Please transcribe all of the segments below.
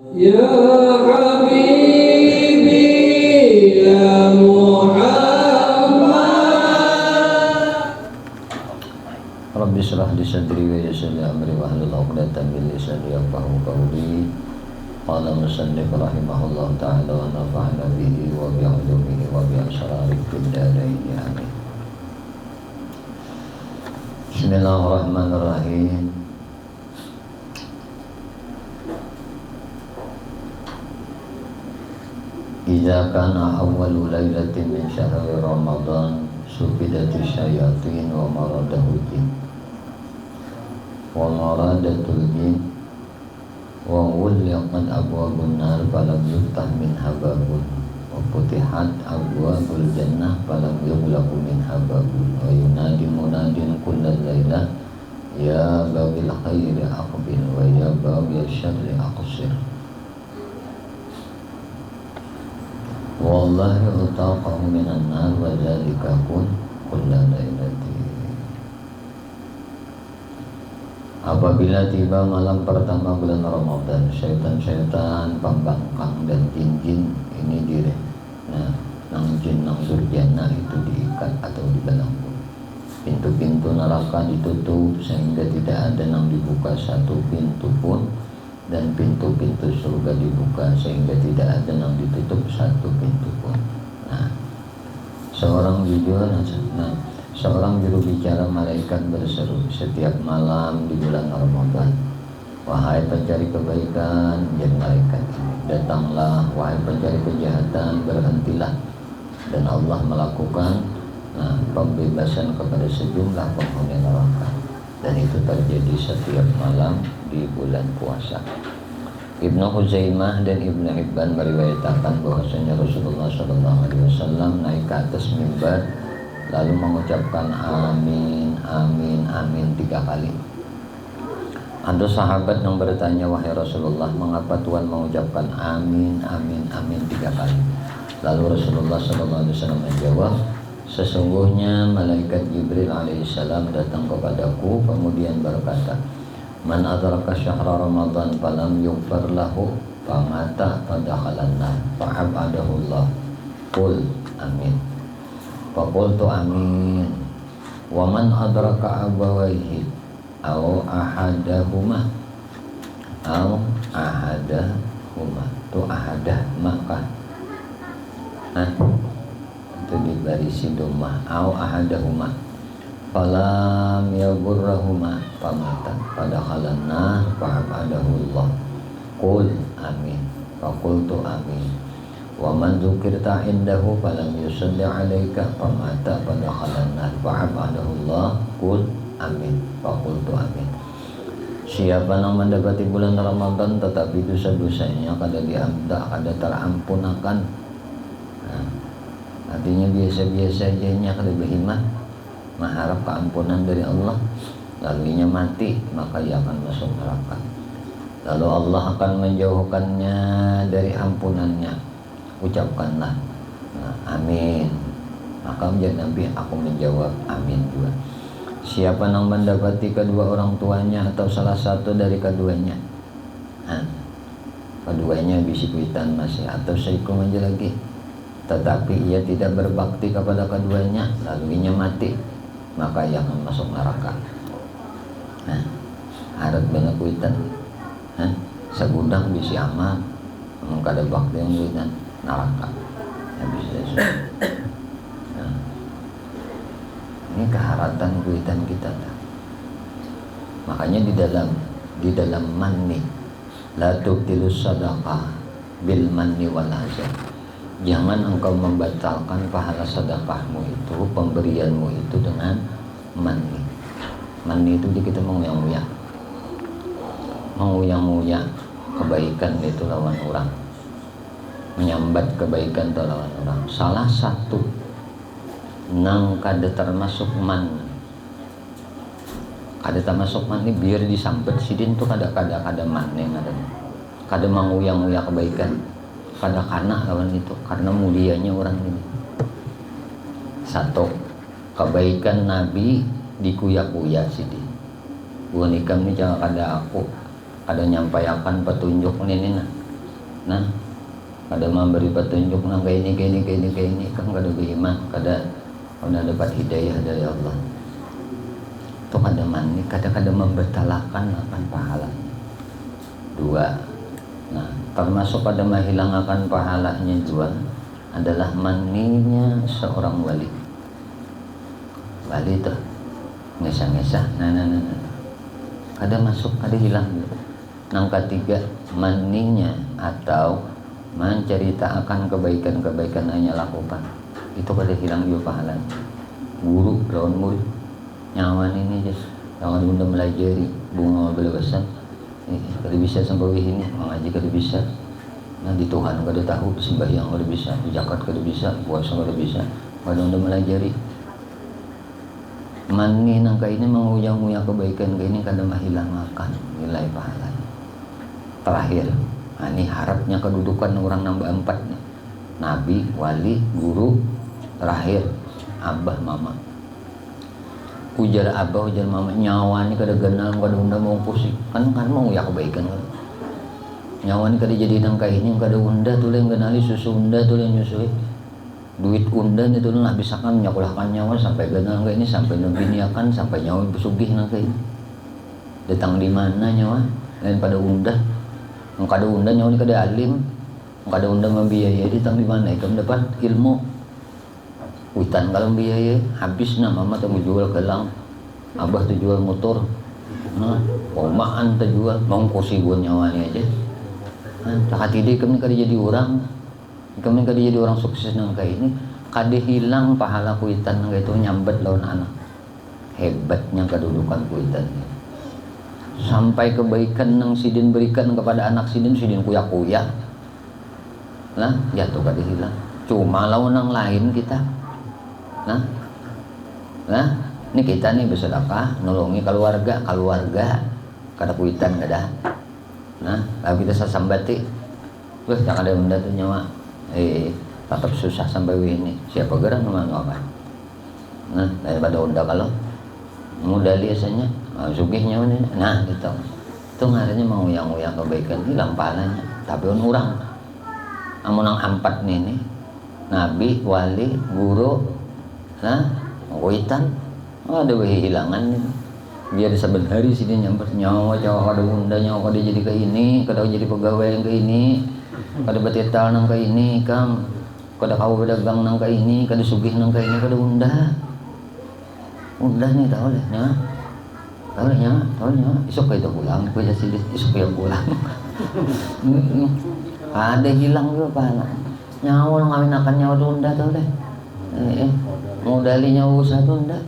Ya Habibi ya Muhammad Rabbi shrah li sadri wa yassir li amri wahlul 'uqdatam min lisani yafqahu qawli. Qala musannif rahimahullah ta'ala wa nafa'ana bihi wa bi 'ulumihi wa bi asrari fid dharain amin. Bismillahirrahmanirrahim. Idza kana awwalu lailatin min syahri Ramadan sufidati syayatin wa maradahu jin wa maradatul jin wa wulliqat abwabun nar falam yuftah minha babun wa futihat abwabul jannah falam yughlaqu minha babun wa yunadi munadin kullal lailah ya babil khairi aqbil wa ya babil syarri aqsir. Wallahi utaqahu minan nar wa dzalika kulla lailati. Apabila tiba malam pertama bulan Ramadan, syaitan-syaitan, pembangkang dan jin-jin ini direh. Nah, nang jin nang durjana itu diikat atau dibelenggu. Pintu-pintu neraka ditutup sehingga tidak ada yang dibuka satu pintu pun, dan pintu-pintu surga dibuka sehingga tidak ada yang ditutup satu pintu pun. Nah, seorang juru bicara malaikat berseru setiap malam di bulan Ramadan, wahai pencari kebaikan, ya malaikat ini, datanglah, wahai pencari kejahatan, berhentilah. Dan Allah melakukan pembebasan kepada sejumlah penghuni neraka, dan itu terjadi setiap malam di bulan puasa. Ibnu Huzaimah dan Ibnu Hibban meriwayatkan bahwasanya Rasulullah SAW naik ke atas mimbar lalu mengucapkan amin, amin, amin 3 kali. Ada sahabat yang bertanya, wahai Rasulullah, mengapa Tuhan mengucapkan amin, amin, amin 3 kali? Lalu Rasulullah SAW menjawab, sesungguhnya malaikat Jibril alaihissalam datang kepadaku kemudian berkata, man adraka syahra Ramadan falam yughfar lahu famata fadakhalan nar fa'abadahu Allah. Qul amin. Faqultu amin. Wa man adraka abawaihi aw ahadahuma tu ahadah maka itu dibarisi domah aw ahadahuma falam yagurrahuma famatan padakhalan nar fa'abadahullah. Qul amin. Faqultu amin. Wa man dzukirta indahu falam yusalli 'alaika famata padakhalan nar fa'abadahullah. Qul amin. Faqultu amin. Siapa yang mendapati bulan Ramadan tetapi dosa-dosanya kada diampun, kada terampunakan, artinya biasa-biasa aja nya kada berhimah mengharap keampunan dari Allah, lalu ia mati, maka ia akan masuk neraka. Lalu Allah akan menjauhkannya dari ampunannya. Ucapkanlah amin. Maka menjadi Nabi, aku menjawab amin juga. Siapa yang mendapati kedua orang tuanya atau salah satu dari keduanya, keduanya bisikuitan masih atau seikum aja lagi, tetapi ia tidak berbakti kepada keduanya, lalu ia mati, maka ia akan masuk neraka. Harap banyak kuitan, segudang bisi amal, kada bakti yang kuitan neraka. Habis itu. Ini keharatan kuitan kita. Makanya di dalam manni la tubtilus sadaqah bil manni wal azab. Jangan engkau membatalkan pahala sedekahmu itu, pemberianmu itu dengan manni. Manni itu kita menguyang-uyang kebaikan itu lawan orang, menyambat kebaikan itu lawan orang. Salah satu nang kada termasuk man, kada termasuk man ini biar disambet sidin tuh kada man yang ada, kada menguyang-uyang kebaikan, kada kana lawan itu karena mulianya orang ini. Satu, kebaikan Nabi dikuya-kuya sidin. Bukan ikam ni jangan kada aku kada nyampaikan petunjuk ini nah. Nah, kada memberi petunjuk nang kayak ini kan kada beriman, kada dapat hidayah dari Allah. Itu kada mani, kada membatalkan akan pahalanya. Dua. Nah, termasuk pada menghilangkan pahalanya juga adalah maninya seorang wali. Wali itu ngesah-ngesah, nah. Kada masuk, kada hilang. Yang ketiga, maninya atau menceritakan kebaikan-kebaikan yang lakukan, itu kada hilang juga pahalanya. Guru lawan murid, nyaman ini aja, lawan bunda melajari bunga belasan, kada bisa sampai ini, mengaji kada bisa. Nah di Tuhan kada tahu, sembahyang kada bisa, di zakat kada bisa, puasa kada bisa, kada bunda melajari. Mani nangka ini menguyang-uyang kebaikan ke ini kada menghilangkan nilai pahalanya. Terakhir, ini harapnya kedudukan orang nambah 4 nih. Nabi, wali, guru, terakhir abah mama. Ujar abah, ujar mama, nyawa ini kada genal, kada unda mau pusing. Kan mau ya kebaikan kan. Nyawa ini kada jadi nangka ini, kada unda tuh yang genali susu unda tuh yang nyusui. Duit undan itu lah bisa kan nyakulahkan nyawa sampai genal kayak ini, sampai ngebiniakan, sampai nyawa besugih nangka ini. Datang di mana nyawa? Lain pada undah. Kada undang nyawa ni kada alim, kada undang membiayai, ditang di mana ikam dapat ilmu. Hutan kalau biaya habis na mama tu jual gelang, abah tu jual motor, pomaan tu jual, mongkosi buat nyawa ni aja. Tak tidak ikam ni kada jadi orang, ikam ni kada jadi orang sukses nang kayak ini, kada hilang pahala kuitan nang itu nyambat lawan anak. Hebatnya kedudukan kuitan ni. Sampai kebaikan yang sidin berikan kepada anak sidin kuyak-kuyak. Nah, jatuh kada hilang. Cuma lawan yang lain kita. Nah, ini kita nih bersedekah, nolongi keluarga kada kuitan kada. Nah, lalu kita sasambati. Wah, jangan ada benda tuh nyawa. Tetap susah sampai ini. Siapa gerak memang apa? Nah, daripada unda kalau mudah biasanya sugihnya ini, nah gitu. Itu ngarannya menguyang-uyang kebaikan hilang pahalanya. Tapi orang amun nang 4 nih, nabi, wali, guru, nah, kuitan, ada hilangan nih. Dia di saben hari sini nyamper nyawa kada unda nyawa kada jadi ke ini, kada jadi pegawai yang ke ini, kada betital nang ke ini, kada kau berdagang nang ke ini, kada sugih nang ke ini, kada unda. Unda nih tahu lah, tahu nya, isok itu pulang, kuya sini isok yang pulang. Ada hilang juga pahala. Nyawa nang kawin akan nyawa unda tahu deh. Modali nyawa usaha unda.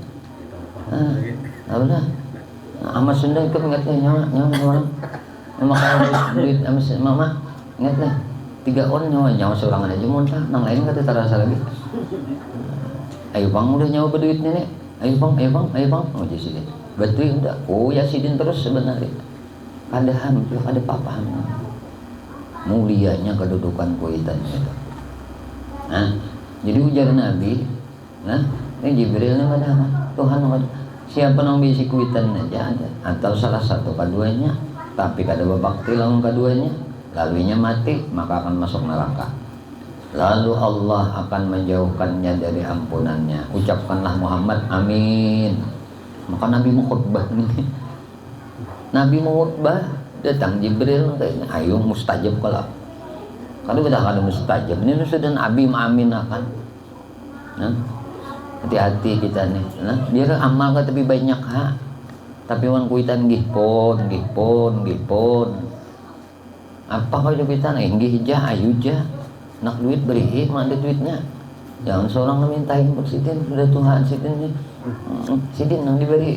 Tahu dah. Amat Sunda ikut ingat lah nyawa orang. Memang kalau duit mama ingat lah 3 on nyawa seorang aja muntah, nang lain kata terasa lagi. Ayo bang udah nyawa berduit nenek. Ayo bang, mau jadi sidin. Betul enggak? Oh ya sidin terus sebenarnya. Ada hampir, ada papaham. Mulianya kedudukan kuitan itu. Nah, jadi ujar Nabi, nah, ini Jibril ni ada Tuhan ada. Siapa nang bisi kuitan aja ada, atau salah satu keduanya, tapi kada berbakti lawan keduanya, lalunya mati, maka akan masuk neraka. Lalu Allah akan menjauhkannya dari ampunannya. Ucapkanlah Muhammad, amin. Maka Nabi mau khutbah ini. Nabi mau khutbah, datang Jibril kayaknya, ayo mustajab kalau. Kalau kita kada mustajab, ini sudah Nabi amin akan. Nah, hati-hati kita nih. Nah, dia amal ka tapi banyak ha. Tapi wan kuitan gihpon. Apa kau kita nggih jah, ayu jah. Nak duit beri, mana duitnya? Jangan seorang memintain persidin, sudah Tuhan sidin sidin yang diberi.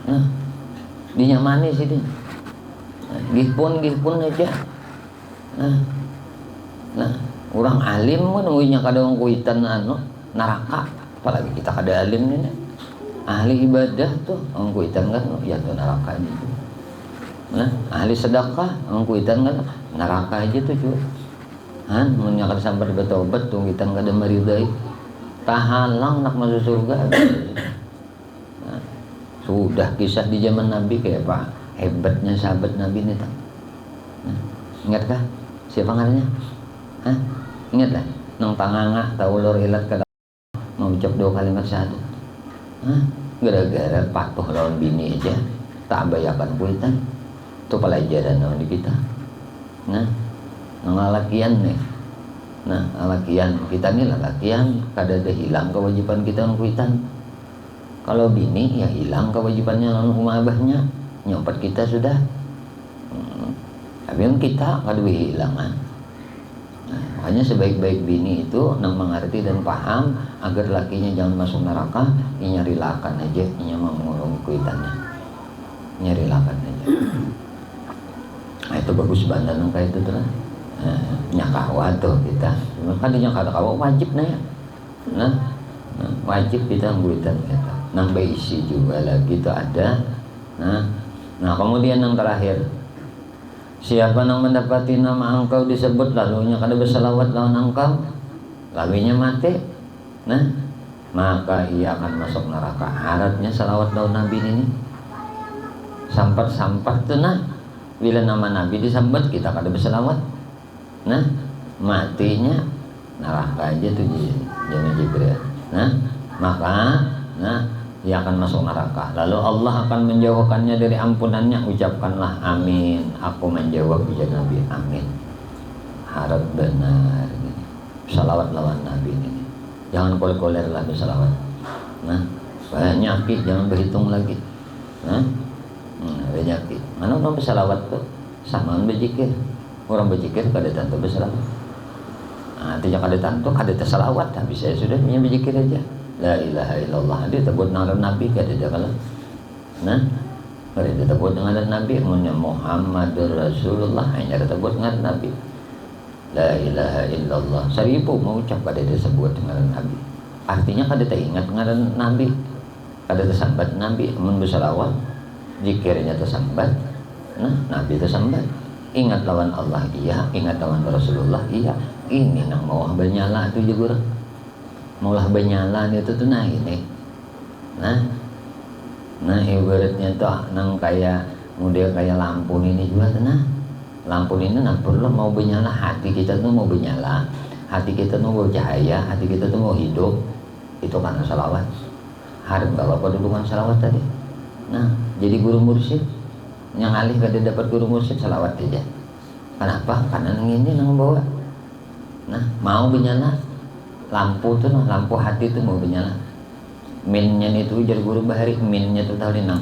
Nah, dinyamani sidin. Gihpun aja. Nah, orang alim pun nunggunya kadang kuitan neraka, apalagi kita kada alim ini. Ahli ibadah tuh orang kuitan kan ya tuh neraka itu. Nah, ahli sedekah orang kuitan kan neraka aja tuh juga. Menyakar sampai bertobat tuh kita nggak ada meridai tahalang nak masuk surga. Nah, sudah kisah di zaman Nabi kayak apa hebatnya sahabat Nabi nih. Nah, ingatkah Siapa ngarannya? Hah? Ingat lah, nang tanganga taulur ilat kada mau ucap 2 kalimat syahadat. Hah? Gara-gara patuh lawan bini aja tak bayakan kuitan. Itu pelajaran naon di kita. Nah, ngalakian nih. Nah, ngalakian kita nih lalakian kada ada hilang kewajiban kita lawan kuitan. Kalau bini ya hilang kewajibannya lawan rumah abahnya. Nyopet kita sudah. Tapi yang kita kada hilang kan. Nah, makanya sebaik-baik bini itu nang mengerti dan paham agar lakinya jangan masuk neraka, nyarilakan aja, mau mengurung kuitannya, nyarilakan aja. Nah, itu bagus banget nang kayak itu tuh. Nyakawa tuh kita, kan nyakawa wajib nah ya. Nah, wajib kita kuitan kita. Nang beisi juga lagi itu ada. Nah kemudian yang terakhir. Siapa yang mendapati nama engkau disebut lalunya kada berselawat lawan engkau, lalunya mati, nah maka ia akan masuk neraka. Syaratnya selawat lawan Nabi ini sampat tuh nah, bila nama Nabi disebut kita kada berselawat, nah matinya neraka aja tuh jangan Jibril. Nah maka ia akan masuk neraka. Lalu Allah akan menjauhkannya dari ampunannya. Ucapkanlah amin. Aku menjawab ujar Nabi amin. Harap benar. Salawat lawan Nabi ini. Jangan koler-koler lah bersalawat. Nah, penyakit jangan berhitung lagi. Nah, penyakit. Mana orang bersalawat tuh? Samaan berzikir. Orang berzikir kada tentu bersalawat. Nah, tidak kada tentu kada tersalawat. Tapi saya sudah punya berzikir aja. La ilaha illallah. Dia tebut ngaran Nabi kada ada kalau. Nah, dia tebut ngaran Nabi Muhammadur Rasulullah hanya tebut ngaran Nabi. La ilaha illallah. 1000 mau ucap kada disebut ngaran Nabi. Artinya kada teringat ngaran Nabi. Kada tersambat Nabi mun berselawat. Zikirnya tersambat. Nah, Nabi tersambat. Ingat lawan Allah iya, ingat lawan Rasulullah iya. Ini nang mau bernyala tu juga. Maulah bernyala itu tuh nah ini. Nah ibaratnya tuh nang kayak model kayak lampu ini juga tuh nah. Lampu ini nang perlu mau bernyala, hati kita tuh mau bernyala, hati kita tuh mau cahaya, hati kita tuh mau hidup. Itu karena salawat. Harap bawa kedudukan salawat tadi. Nah jadi guru mursyid yang alih kada dapat guru mursyid salawat aja. Kenapa? Karena nang ini nang bawa. Nah mau bernyala lampu tuh, lampu hati tuh mau bernyala. Minnya itu ujar guru bahari, minnya tuh tahu nang,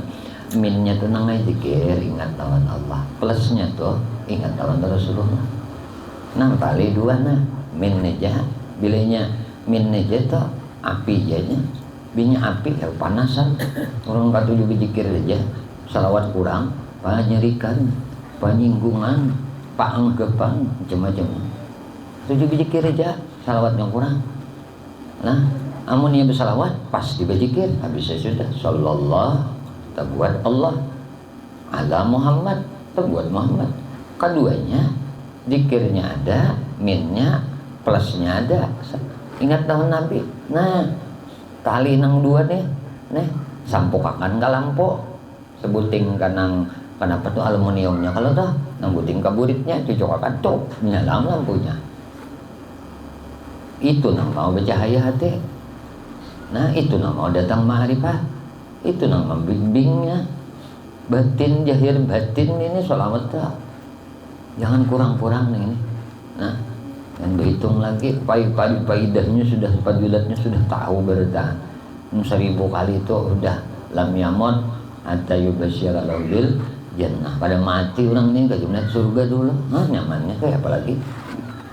minnya tuh nang zikir ingat lawan Allah. Plusnya tuh ingat lawan Rasulullah. Nah kali dua nah, min aja, bilanya min aja tuh api aja, binya api ya panasan. Orang kata juga zikir aja, salawat kurang, panyerikan, panyinggungan, paanggepan, macam-macam. Itu juga zikir aja, salawat yang kurang. Nah, amun ia bersalawat pas dibazikir habis sudah sallallahu tabuat Allah ala Muhammad tabuat Muhammad. Keduanya zikirnya ada, minnya plusnya ada. Ingat tahun Nabi. Nah, kali nang dua nih, sampukakan ka lampu. Sebuting kanang kenapa tuh aluminiumnya kalau dah nang buting kaburitnya cucokakan tuh nyala lampunya. Itu nang mau bercahaya hati. Nah itu nang mau datang ma'rifat. Itu nang membimbingnya. Batin jahir batin ini sholawat tak. Jangan kurang-kurang ini. Nah dan berhitung lagi faidahnya sudah, fadilatnya sudah tahu berita. 1000 kali itu udah lam yamut hatta yubasyira bil jannah. Pada mati orang ini kejumlah surga dulu. Nah nyamannya kayak apalagi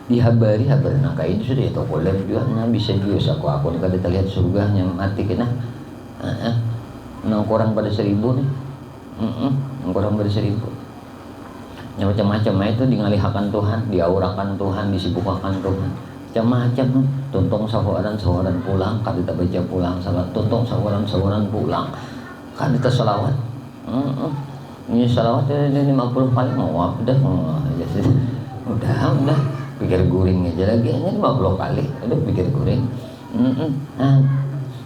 dihabari nang kain sudah itu boleh juga nah bisa juga aku kada terlihat surga yang mati kena nang kurang pada 1000 nih nang kurang pada 1000 yang macam-macam itu dingalihakan Tuhan, diaurakan Tuhan, disibukkan Tuhan macam-macam tuntung sahuran pulang kada tak baca pulang salat tuntung sahuran pulang kada tak salawat ini salawat 50 kali mau udah pikir guring aja lagi hanya 50 kali udah pikir guring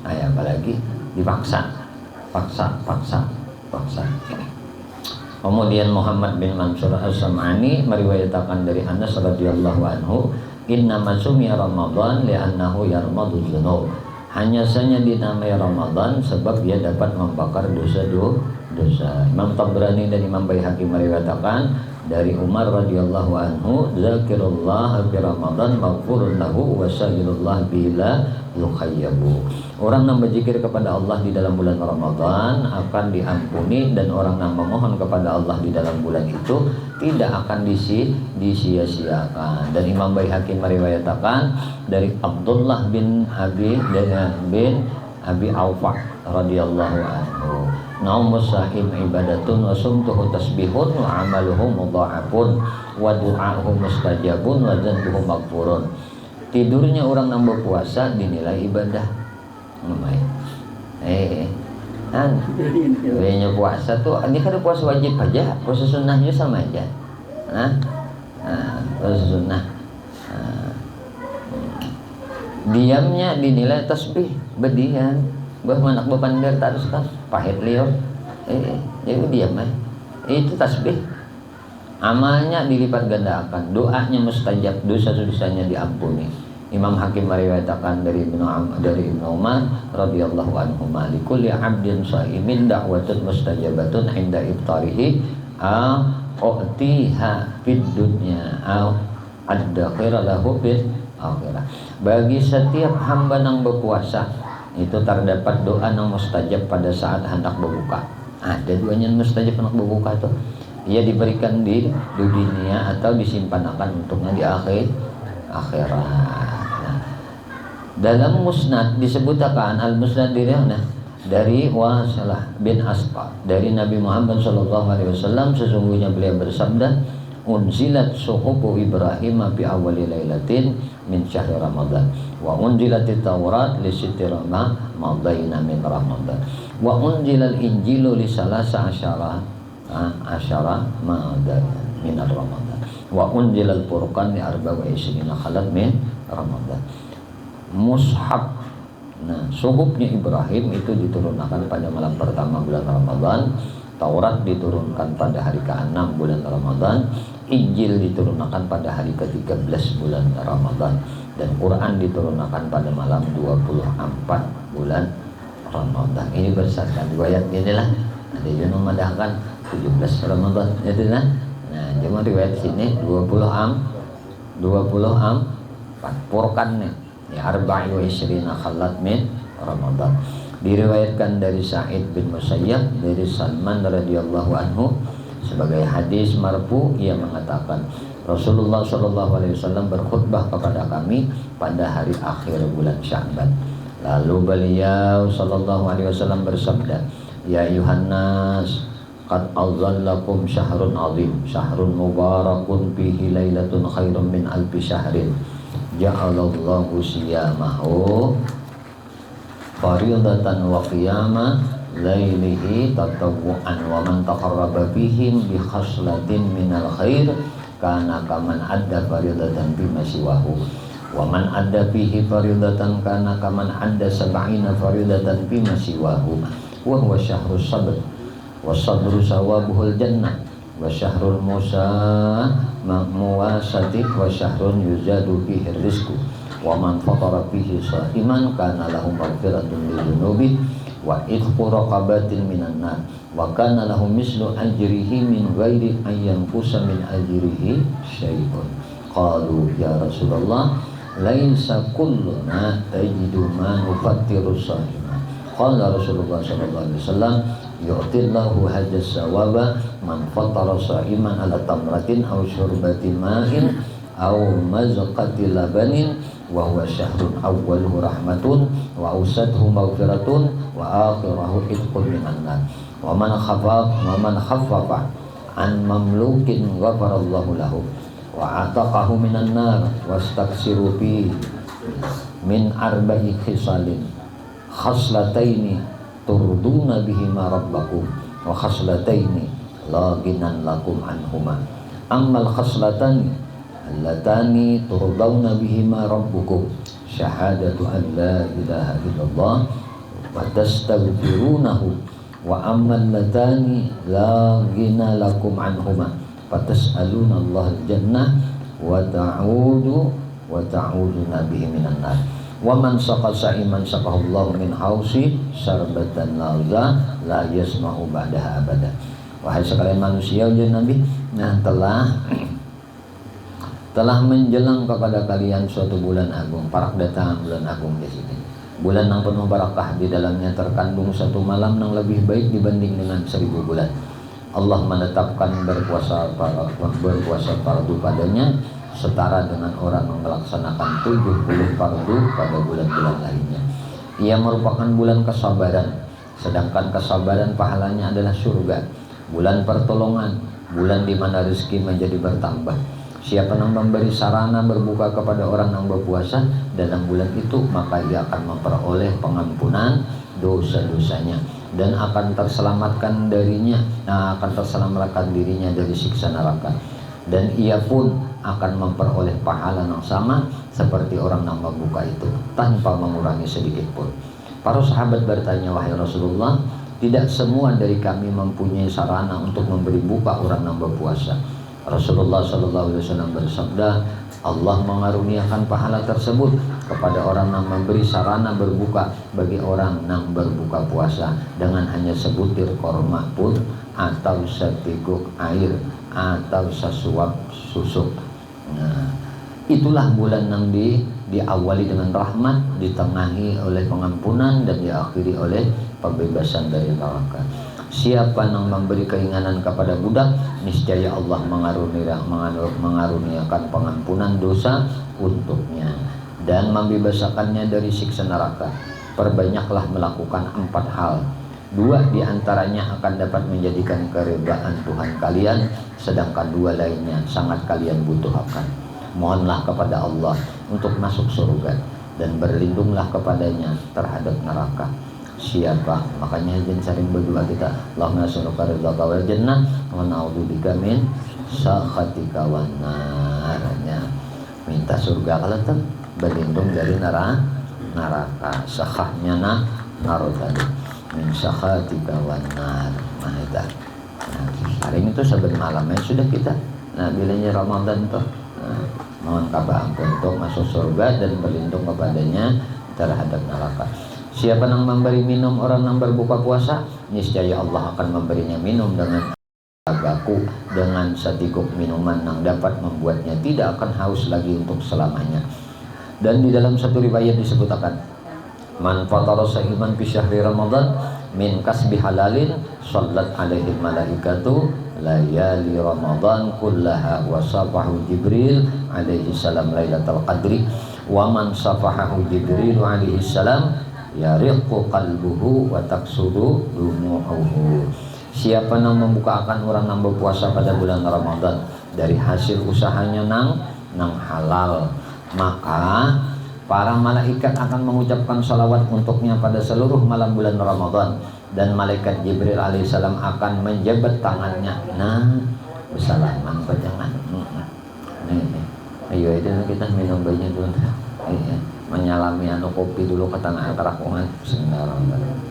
apalagi dipaksa paksa Kemudian Muhammad bin Mansur As-Sam'ani meriwayatkan dari Anas radhiyallahu anhu, "Innama sumiya Ramadan li'annahu yarmadu dzunub." Hanya saja dinamai Ramadan sebab dia dapat membakar dosa-dosa. Imam Tabrani dan Imam Baihaqi meriwayatkan dari Umar radhiyallahu anhu, "Dzakirullah fi Ramadan maghfurun lahu wa sayyidullah bila yukhayyabu." Orang yang berzikir kepada Allah di dalam bulan Ramadan akan diampuni, dan orang yang memohon kepada Allah di dalam bulan itu tidak akan disia-siakan. Dan Imam Baihaqi meriwayatkan dari Abdullah bin Abi Aufah radhiyallahu anhu, "Naumus sa'im ibadatun wa sumtuhu tasbihun wa amaluhu mudha'afun wa du'a'uhu mustajabun wa dzanbuhu maghfurun." Tidurnya orang yang berpuasa dinilai ibadah. Kayaknya puasa tuh, ini kan puasa wajib aja, puasa sunnahnya sama aja. Puasa sunnah. Diamnya dinilai tasbih, berdiam. Anak bepandir terus kan, pahit liur. Jadi diam itu tasbih. Amalnya dilipat gandakan, doanya mustajab, dosa-dosanya diampuni. Imam Hakim meriwayatkan dari Ibnu Umar radhiyallahu anhu, "Likulli 'abdin sha'imin da'watun mustajabatun 'inda iftarihi u'tiha fid dunya ad-dakhira lahu fil akhirah." Bagi setiap hamba yang berpuasa itu terdapat doa yang mustajab pada saat hendak berbuka. Ada doanya yang mustajab hendak berbuka tuh. Ia diberikan di dunia atau disimpankan untuknya di akhirat. Dalam musnad disebutkan al-musnad dari Wasilah bin Asqa dari Nabi Muhammad SAW, sesungguhnya beliau bersabda, "Unzilat suhufu Ibrahim fi awwali lailatin min syahri Ramadan wa unzilatit Taurat li sitti Ramadana min Ramadan wa unzilal Injilu li salasa asyara Ramadan min Ramadan wa unzilal Furqan li arba'a wa ishrina khalat min Ramadan." Mushaf, suhufnya Ibrahim itu diturunkan pada malam pertama bulan Ramadan. Taurat diturunkan pada hari ke-6 bulan Ramadan. Injil diturunkan pada hari ke-13 bulan Ramadan. Dan Quran diturunkan pada malam 24 bulan Ramadan. Ini berdasarkan riwayat inilah. Ada yang memadahkan 17 Ramadan, itu lah. Cuma riwayat sini 20 Furqan nih. Ya, 24 khalat min Ramadan. Diriwayatkan dari Sa'id bin Musayyab dari Salman radhiyallahu anhu sebagai hadis marfu, ia mengatakan Rasulullah SAW berkhutbah kepada kami pada hari akhir bulan Sya'ban. Lalu beliau SAW bersabda, "Ya Yuhannas, qad azallakum syahrun azim, syahrun mubarakun fihi lailatun khairun min alfi syahrin. Ja'alallahu siyamahu faridatan wa qiyama lailihi tatawwu'an wa man taqarraba bihim bi khaslatin minal khair kana kaman adda faridatan bima siwahu wa man adda bihi faridatan kana kaman adda sab'ina faridatan bima siwahu wa huwa syahrus sabr wa sabru sawabuhul jannah wa syahrul muwasati wa syahrun yuzadu fihi rizqu wa man fatara fihi sha'iman kana lahu maghfiratun lidzunubi wa idqu raqabatin minan nar wa kana lahu mislu ajrihi min ghairi an yanqusa min ajrihi syai'un." Qalu ya Rasulullah laisa kulluna tajidu ma nufattiru sha'ima. Qala Rasulullah sallallahu alaihi wasallam, "Yu'tillahu hadzal sawaba man fatara sha'iman ala tamratin aw syurbati ma'in aw mazqati labanin wa huwa syahrun awwaluhu rahmatun wa awsatuhu maghfiratun wa akhirahu itqun minan nar wa man khaffafa an mamlukin ghafarallahu lahu wa ataqahu minan nar wastaksiru fi min arba'i khisalin khaslataini turduna bihima rabbakum wa khaslataini la ginan lakum anhuma ammal khaslatani allatani turdawna bihima rabbukum syahadatu an la ilaha illallah wa tastaghfirunahu wa amman latani la ghina lakum anhuma fatas'aluna Allah jannah wa ta'uduna bihi minan nar wa man saqa sa'iman saqahallahu min hausi syarbatan la yasma'u ba'daha abada. Wahai sekalian manusia, ujian Nabi, nah telah menjelang kepada kalian suatu bulan agung, parak datang bulan agung di sini. Bulan yang penuh barakah, di dalamnya terkandung satu malam yang lebih baik dibanding dengan 1000 bulan. Allah menetapkan berpuasa fardu padanya setara dengan orang yang melaksanakan 70 fardu pada bulan-bulan lainnya. Ia merupakan bulan kesabaran, sedangkan kesabaran pahalanya adalah surga. Bulan pertolongan, bulan di mana rezeki menjadi bertambah. Siapa yang memberi sarana berbuka kepada orang yang berpuasa dalam bulan itu, maka ia akan memperoleh pengampunan dosa-dosanya dan akan terselamatkan dirinya dari siksa neraka. Dan ia pun akan memperoleh pahala yang sama seperti orang yang membuka itu tanpa mengurangi sedikit pun. Para sahabat bertanya, wahai Rasulullah, tidak semua dari kami mempunyai sarana untuk memberi buka orang yang berpuasa. Rasulullah SAW bersabda, Allah mengaruniakan pahala tersebut kepada orang yang memberi sarana berbuka bagi orang yang berbuka puasa dengan hanya sebutir korma pun, atau seteguk air, atau sesuap susu. Nah, itulah bulan yang diawali dengan rahmat, ditengahi oleh pengampunan, dan diakhiri oleh pembebasan dari neraka. Siapa yang memberi keinginan kepada budak, niscaya Allah mengaruniakan pengampunan dosa untuknya dan membebasakannya dari siksa neraka. Perbanyaklah melakukan 4 hal. 2 diantaranya akan dapat menjadikan keridhaan Tuhan kalian, sedangkan 2 lainnya sangat kalian butuhkan. Mohonlah kepada Allah untuk masuk surga dan berlindunglah kepadanya terhadap neraka. Siapa, makanya izin sering berdoa kita, Allahumma nas'aluka ridhaka wal jannah wa na'udzubika min sakhatika wan nar. Minta surga kalau tuh berlindung dari neraka. Sakhahnya tadi min sakhatika wan nar. Nah itu. Hari itu saben malamnya sudah kita. Nah bilanya Ramadan tuh mohon kabar ampun untuk masuk surga dan berlindung kepadanya terhadap neraka. Siapa yang memberi minum orang yang berbuka puasa, niscaya Allah akan memberinya minum dengan baku, dengan seteguk minuman yang dapat membuatnya tidak akan haus lagi untuk selamanya. Dan di dalam satu riwayat disebutkan, man fatara sahiman fi syahri Ramadan min kasbi halalin sallat alaihi malaikatu layali Ramadan kullaha wa safahu Jibril alaihi salam lailatul qadri wa man safahahu Jibril alaihi salam yariqu qalbuhu wa taksudu dumu'uhu. Siapa yang membukakan orang yang berpuasa pada bulan Ramadan dari hasil usahanya nang halal, maka para malaikat akan mengucapkan salawat untuknya pada seluruh malam bulan Ramadan, dan malaikat Jibril alaihissalam akan menjabat tangannya. Nah, bersalaman jangan. Ayo itu kita minum banyak dulu. Menyalami kopi dulu ke tanah kerakungan. Bismillahirrahmanirrahim.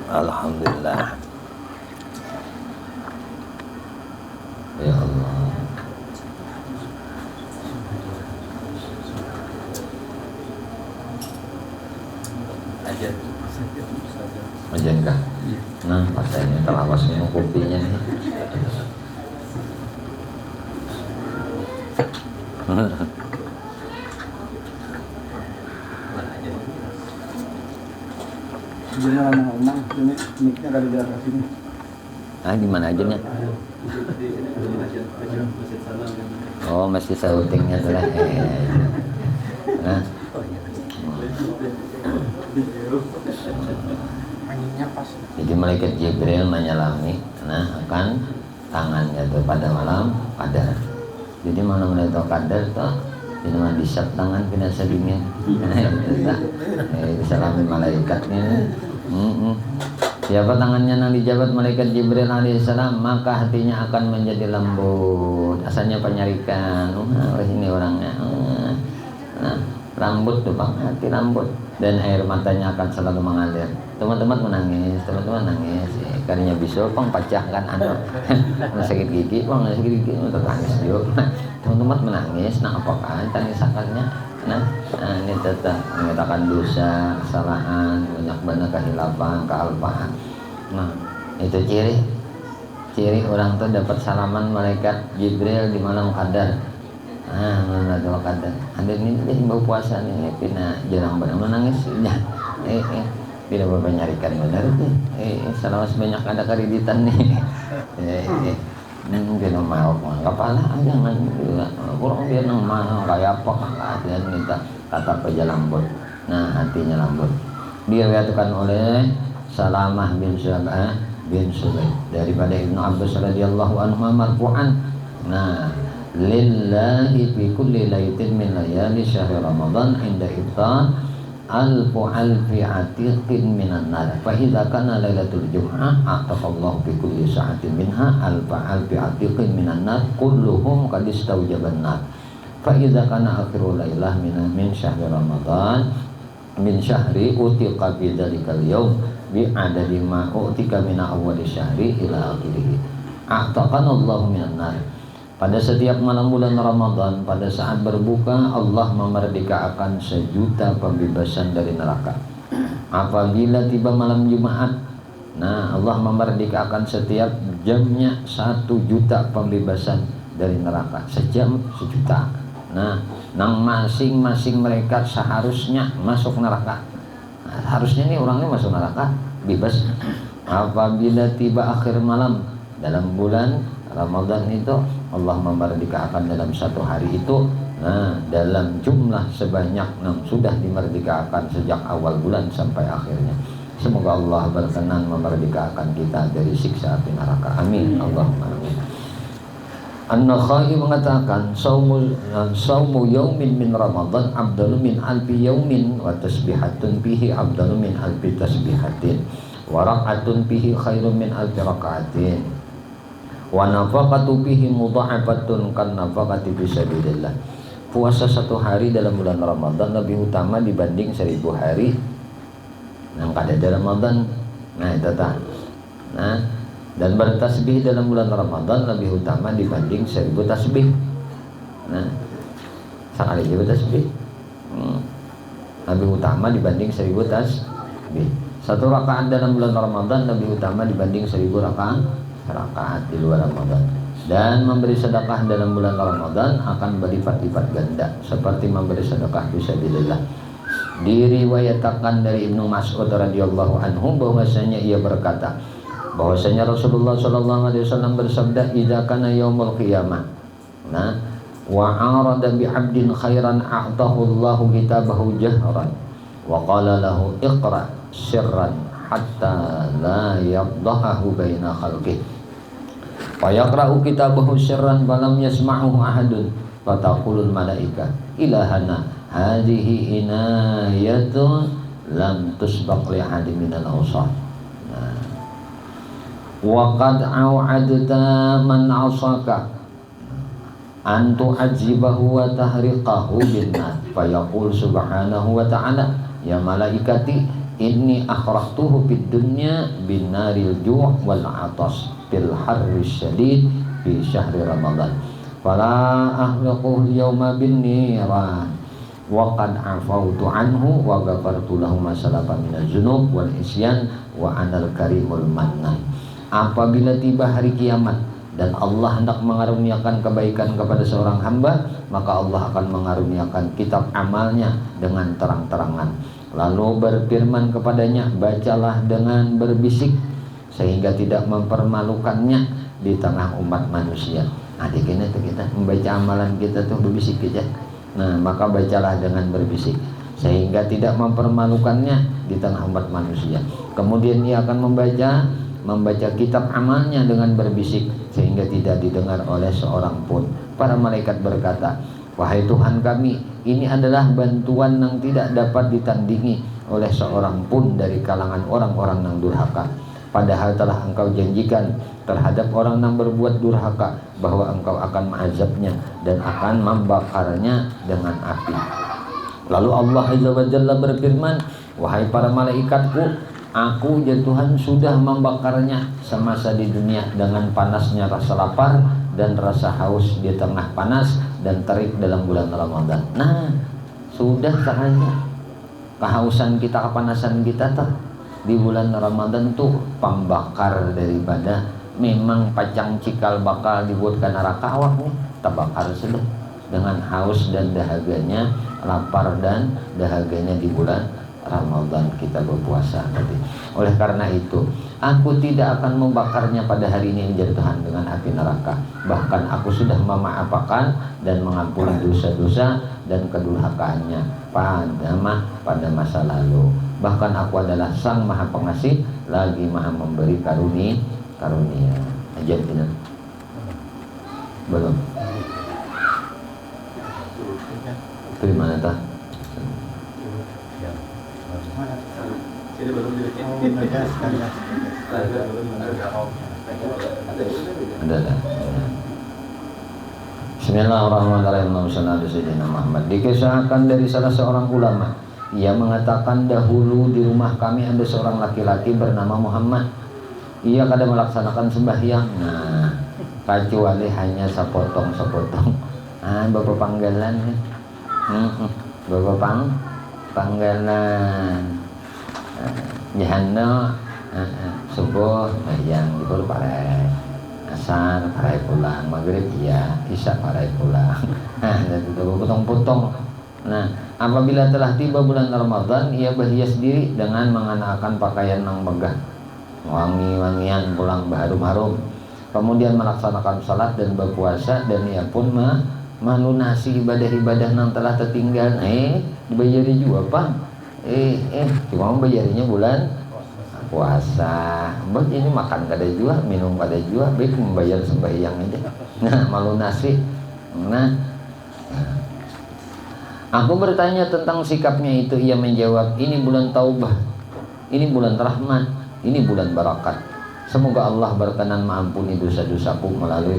Alhamdulillah. Ya Allah. Ajan kah? Nah, pasnya telawas minum kopinya nih. Sebenarnya lama-lama, ini mic-nya kali di atas sini. Ah, di mana aja nih? Oh, masih sautingnya tuh lah. Nah. Jadi malaikat Jibril menyalami akan tangannya tuh pada malam Qadar. Jadi malam Lailatul Qadar tuh jadi mah disap tangan kena sedingin. Disalamin malaikatnya. Siapa tangannya yang dijabat malaikat Jibril alaihissalam, maka hatinya akan menjadi lembut. Asalnya penyarikan. Ini orangnya. Nah, rambut tuh bang, hati rambut, dan air matanya akan selalu mengalir. Teman-teman menangis, karena bisul pang pecah kan sakit gigi, bang sakit gigi, tangis juga. Teman-teman menangis, nah apakah tangis akannya? Nah, ini tetap mengatakan dosa, kesalahan, banyak benar kehilapan, kealpaan. Nah, itu ciri orang tuh dapat salaman malaikat Jibril di malam qadar. Malam qadar. Ada ini bau puasa nih, pina jarang benar menangis. Tidak apa nyarikan benar nih. Selama sebanyak ada keriditan nih. Mungkin mau kepala jangan juga kurang dia nang mau kayak apa dan minta kata peja lambut. Nah, hatinya lambut. Dia dikatakan oleh Salamah bin Sulaim daripada Ibnu Abbas radhiyallahu anhu marfu'an. Nah, lillahi fi kulli lailatin min layali syahr Ramadan inda iftar alfi atiqin minan nar fa idza kana lailatul jum'ah ataqallahu bi kulli sa'atin minha alfi atiqin minan nar kulluhum qad istawjaban nar fa idza kana akhirul lailah min syahri ramadan min syahri utiqa bi dzalikal yaum bi adadi ma utika min awwal syahri ila akhirih ataqanallahu minan nar. Pada setiap malam bulan Ramadan, pada saat berbuka, Allah memerdekakan 1 juta pembebasan dari neraka. Apabila tiba malam Jumat, nah Allah memerdekakan setiap jamnya 1 juta pembebasan dari neraka. Sejam 1 juta. Nah, nang masing-masing mereka seharusnya masuk neraka. Nah, harusnya nih orangnya masuk neraka, bebas. Apabila tiba akhir malam dalam bulan Ramadan itu, Allah memerdekakan dalam 1 hari itu, nah dalam jumlah sebanyak 6 sudah dimerdekakan sejak awal bulan sampai akhirnya. Semoga Allah berkenan memerdekakan kita dari siksa api neraka. Amin. Allahumma amin. An-Nakhai mengatakan saumu yaumin min Ramadan afdalu min alfi yaumin wa tasbihatun fihi afdalu min alfi tasbihatin wa rak'atun fihi khairun min alfi rak'atin wa nafaqatu fihi mudha'afatun kan nafaqati fi sabilillah. Puasa 1 hari dalam bulan Ramadan lebih utama dibanding 1000 hari yang kada ada Ramadan. Nah, itu tak. Nah, dan bertasbih dalam bulan Ramadan lebih utama dibanding 1000 tasbih. Nah, sekali aja tasbih lebih utama dibanding 1000 tasbih. 1 rakaat dalam bulan Ramadan lebih utama dibanding 1000 rakaat di luar Ramadan. Dan memberi sedekah dalam bulan Ramadan akan berlipat-lipat ganda seperti memberi sedekah fisabilillah. Diriwayatkan dari Ibnu Mas'ud radhiyallahu anhu bahwasanya ia berkata bahwasanya Rasulullah sallallahu alaihi wasallam bersabda, "Idza kana yaumul qiyamah, nah wa arada bi 'abdin khairan a'tahu Allahu kitabahu jahran wa qala lahu iqra sirran hatta la yafdahu baina khalqihi." Fayaqra'u kitabahu sirran falam yasma'uhu ahadun fataqulul malaika ilahana hadhihi inayatun lam tusbaq li ahadin minal awsat. Wa qad au'adta man 'asaka an tu'adzibahu wa tahriqahu bin nar fayaqul subhanahu wa ta'ala ya malaikati inni akhrajtuhu fid dunya bin naril ju' wal 'atas bil harri syadid fi syahri Ramadan fala ahlaquhu yawma bin niran wa qad afautu anhu wa ghafartu lahu ma salafa minaz dzunub wal isyan wa anal karimul mannan. Apabila tiba hari kiamat dan Allah hendak mengaruniakan kebaikan kepada seorang hamba, maka Allah akan mengaruniakan kitab amalnya dengan terang-terangan, lalu berfirman kepadanya, bacalah dengan berbisik sehingga tidak mempermalukannya di tengah umat manusia. Adik ini tuh kita membaca amalan kita tuh berbisik aja. Nah, maka bacalah dengan berbisik sehingga tidak mempermalukannya di tengah umat manusia. Kemudian ia akan membaca kitab amalnya dengan berbisik sehingga tidak didengar oleh seorang pun. Para malaikat berkata, wahai Tuhan kami, ini adalah bantuan yang tidak dapat ditandingi oleh seorang pun dari kalangan orang-orang yang durhaka. Padahal telah engkau janjikan terhadap orang yang berbuat durhaka bahwa engkau akan mengazabnya dan akan membakarnya dengan api. Lalu Allah Azza wa Jalla berfirman, wahai para malaikatku, aku ya Tuhan sudah membakarnya semasa di dunia dengan panasnya rasa lapar dan rasa haus di tengah panas dan terik dalam bulan Ramadan. Nah, sudah saatnya kehausan kita, kepanasan kita tuh di bulan Ramadan tuh pembakar daripada memang pacang cikal bakal dibuat ke neraka awak nih, terbakar sudah dengan haus dan dahaganya, lapar dan dahaganya di bulan Ramadan kita berpuasa tadi. Oleh karena itu, aku tidak akan membakarnya pada hari ini menjadi Tuhan dengan api neraka. Bahkan aku sudah memaafkan dan mengampuni dosa-dosa dan kedurhakaannya pada masa lalu. Bahkan aku adalah Sang Maha Pengasih lagi Maha Memberi karunia. Aja ini belum. Itu mana tak? Jadi belum dibikin. Ada. Bismillahirrahmanirrahim. Sayyidina Muhammad. Dikisahkan dari salah seorang ulama, ia mengatakan dahulu di rumah kami ada seorang laki-laki bernama Muhammad. Ia kadang melaksanakan sembahyang. Nah, kecuali hanya sepotong-sepotong. Bapak panggilan ya. Bapak panggilan. Jahana subuh yang diburu parai, asar parai pulang, maghrib iya, isya parai pulang. Dan itu potong-potong. Nah, apabila telah tiba bulan Ramadan, ia berhias diri dengan mengenakan pakaian yang megah, wangi-wangian, pulang berharum-harum. Kemudian melaksanakan salat dan berpuasa, dan ia pun melunasi ibadah-ibadah yang telah tertinggal. Dibayari juga Pak. Cuma bayarnya bulan puasa. Buat ini makan kada juga, minum kada juga, baik membayar sembahyang aja. Nah, melunasi. Nah, aku bertanya tentang sikapnya itu, ia menjawab, ini bulan taubah, ini bulan rahmat, ini bulan barakat. Semoga Allah berkenan mengampuni dosa-dosaku melalui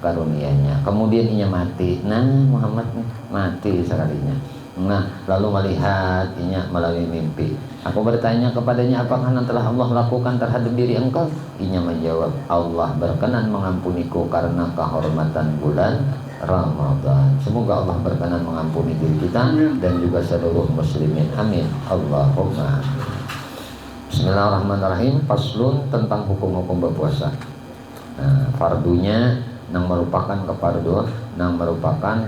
karunia-Nya. Kemudian ia mati. Nah, Muhammad mati sekalinya. Nah, lalu melihat inya melalui mimpi. Aku bertanya kepadanya, apakah yang telah Allah lakukan terhadap diri engkau? Inya menjawab, Allah berkenan mengampuniku karena kehormatan bulan Ramadan. Semoga Allah berkenan mengampuni diri kita dan juga seluruh muslimin. Amin. Allahumma. Bismillahirrahmanirrahim. Faslun tentang hukum-hukum berpuasa. Nah, fardunya yang merupakan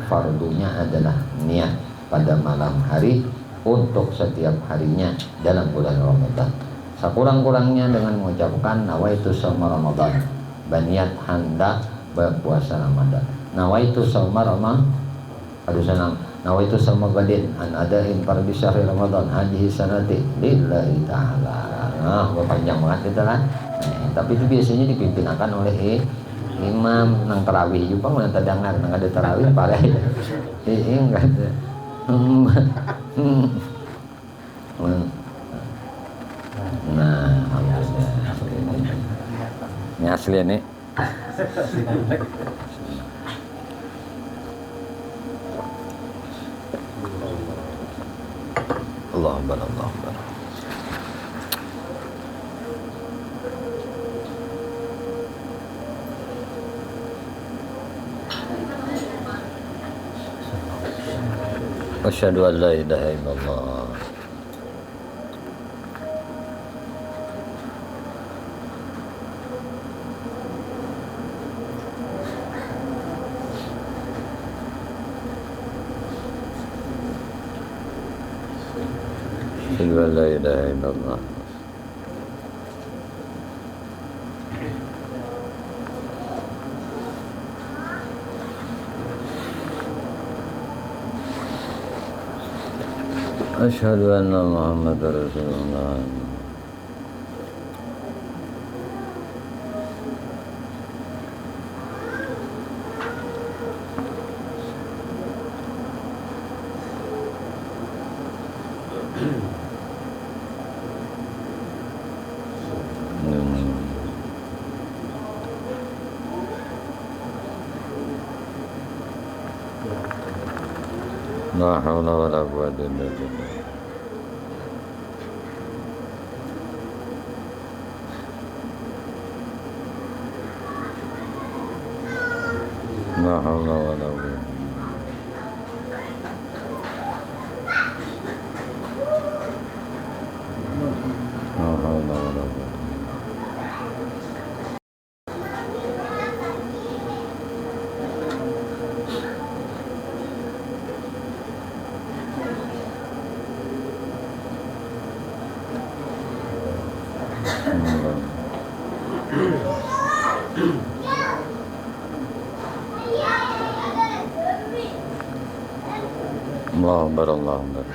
fardunya adalah niat pada malam hari untuk setiap harinya dalam bulan Ramadan. Sekurang-kurangnya dengan mengucapkan nawaitu shauma Ramadan, berniat hendak berpuasa Ramadan. Nawaitu shauma Ramadan, nawaitu shauma gadin an adain fardhi syahri Ramadan hadhihi sanati lillahi ta'ala. Nah, panjang banget itu lah. Tapi itu biasanya dipimpin akan oleh imam nang tarawih juga, mana terdengar nang ada tarawih parah. Enggak ada. Nah, ini asli nih. Allahumma Allahumma. Asyhadu an la ilaha illallah. Asyhadu an la ilaha illallah. Asyhadu anna Muhammadar Rasulullah. La haula wala quwwata illa billah. La haula wala quwwata. La haula wala quwwata. Allahu Akbar, Allahu Akbar.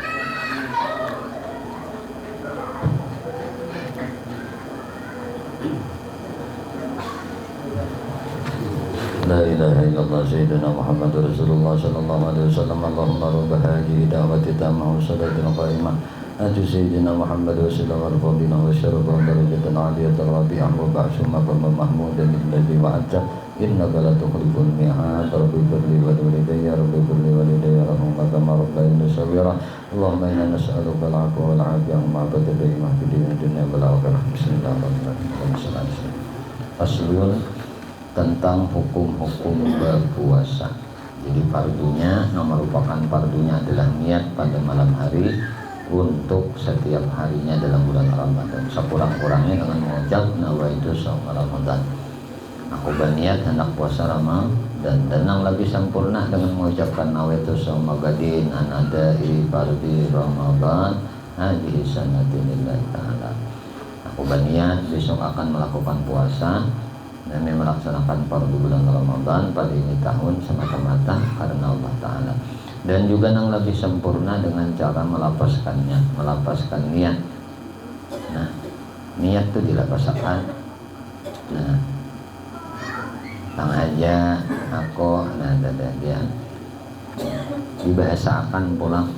La ilaha illallah sayyidina Muhammadur Rasulullah sallallahu alaihi wasallam. Allahumma rabb hadhihi da'wati tammah wa salatul qa'imah ati sayyidina Muhammad wa sallallahu alaihi wa syarabah darajatan aliyatan rabi'ah wa ba'su maqam mahmudan alladhi wa'adta innaka la tukhliful mi'ad. Rabbi firli wa walidayya rabbi firli wa walidayya rahumma kama rabbayani shaghira. Allahumma inna nas'aluka al-'afwa wal 'afiyah ma tadayma fi dunya wal akhirah. Bismillahirrahmanirrahim. Faslun tentang hukum-hukum berpuasa. Jadi fardunya, merupakan fardunya adalah niat pada malam hari untuk setiap harinya dalam bulan Ramadan. Sekurang-kurangnya dengan mengucap nawaitu shaum Ramadan. Aku berniat hendak puasa Ramadan, dan yang lebih sempurna dengan mengucapkan nawaitu shaum gadin anadai fardi Ramadan hadhihi sanatin lillahi ta'ala. Aku berniat besok akan melakukan puasa dan melaksanakan fardu bulan Ramadan pada ini tahun semata-mata karena Allah Ta'ala. Dan juga yang lebih sempurna dengan cara melapaskan niat. Nah, niat itu dilapaskan. Nah, tang aja aku dia dibahasakan pulang,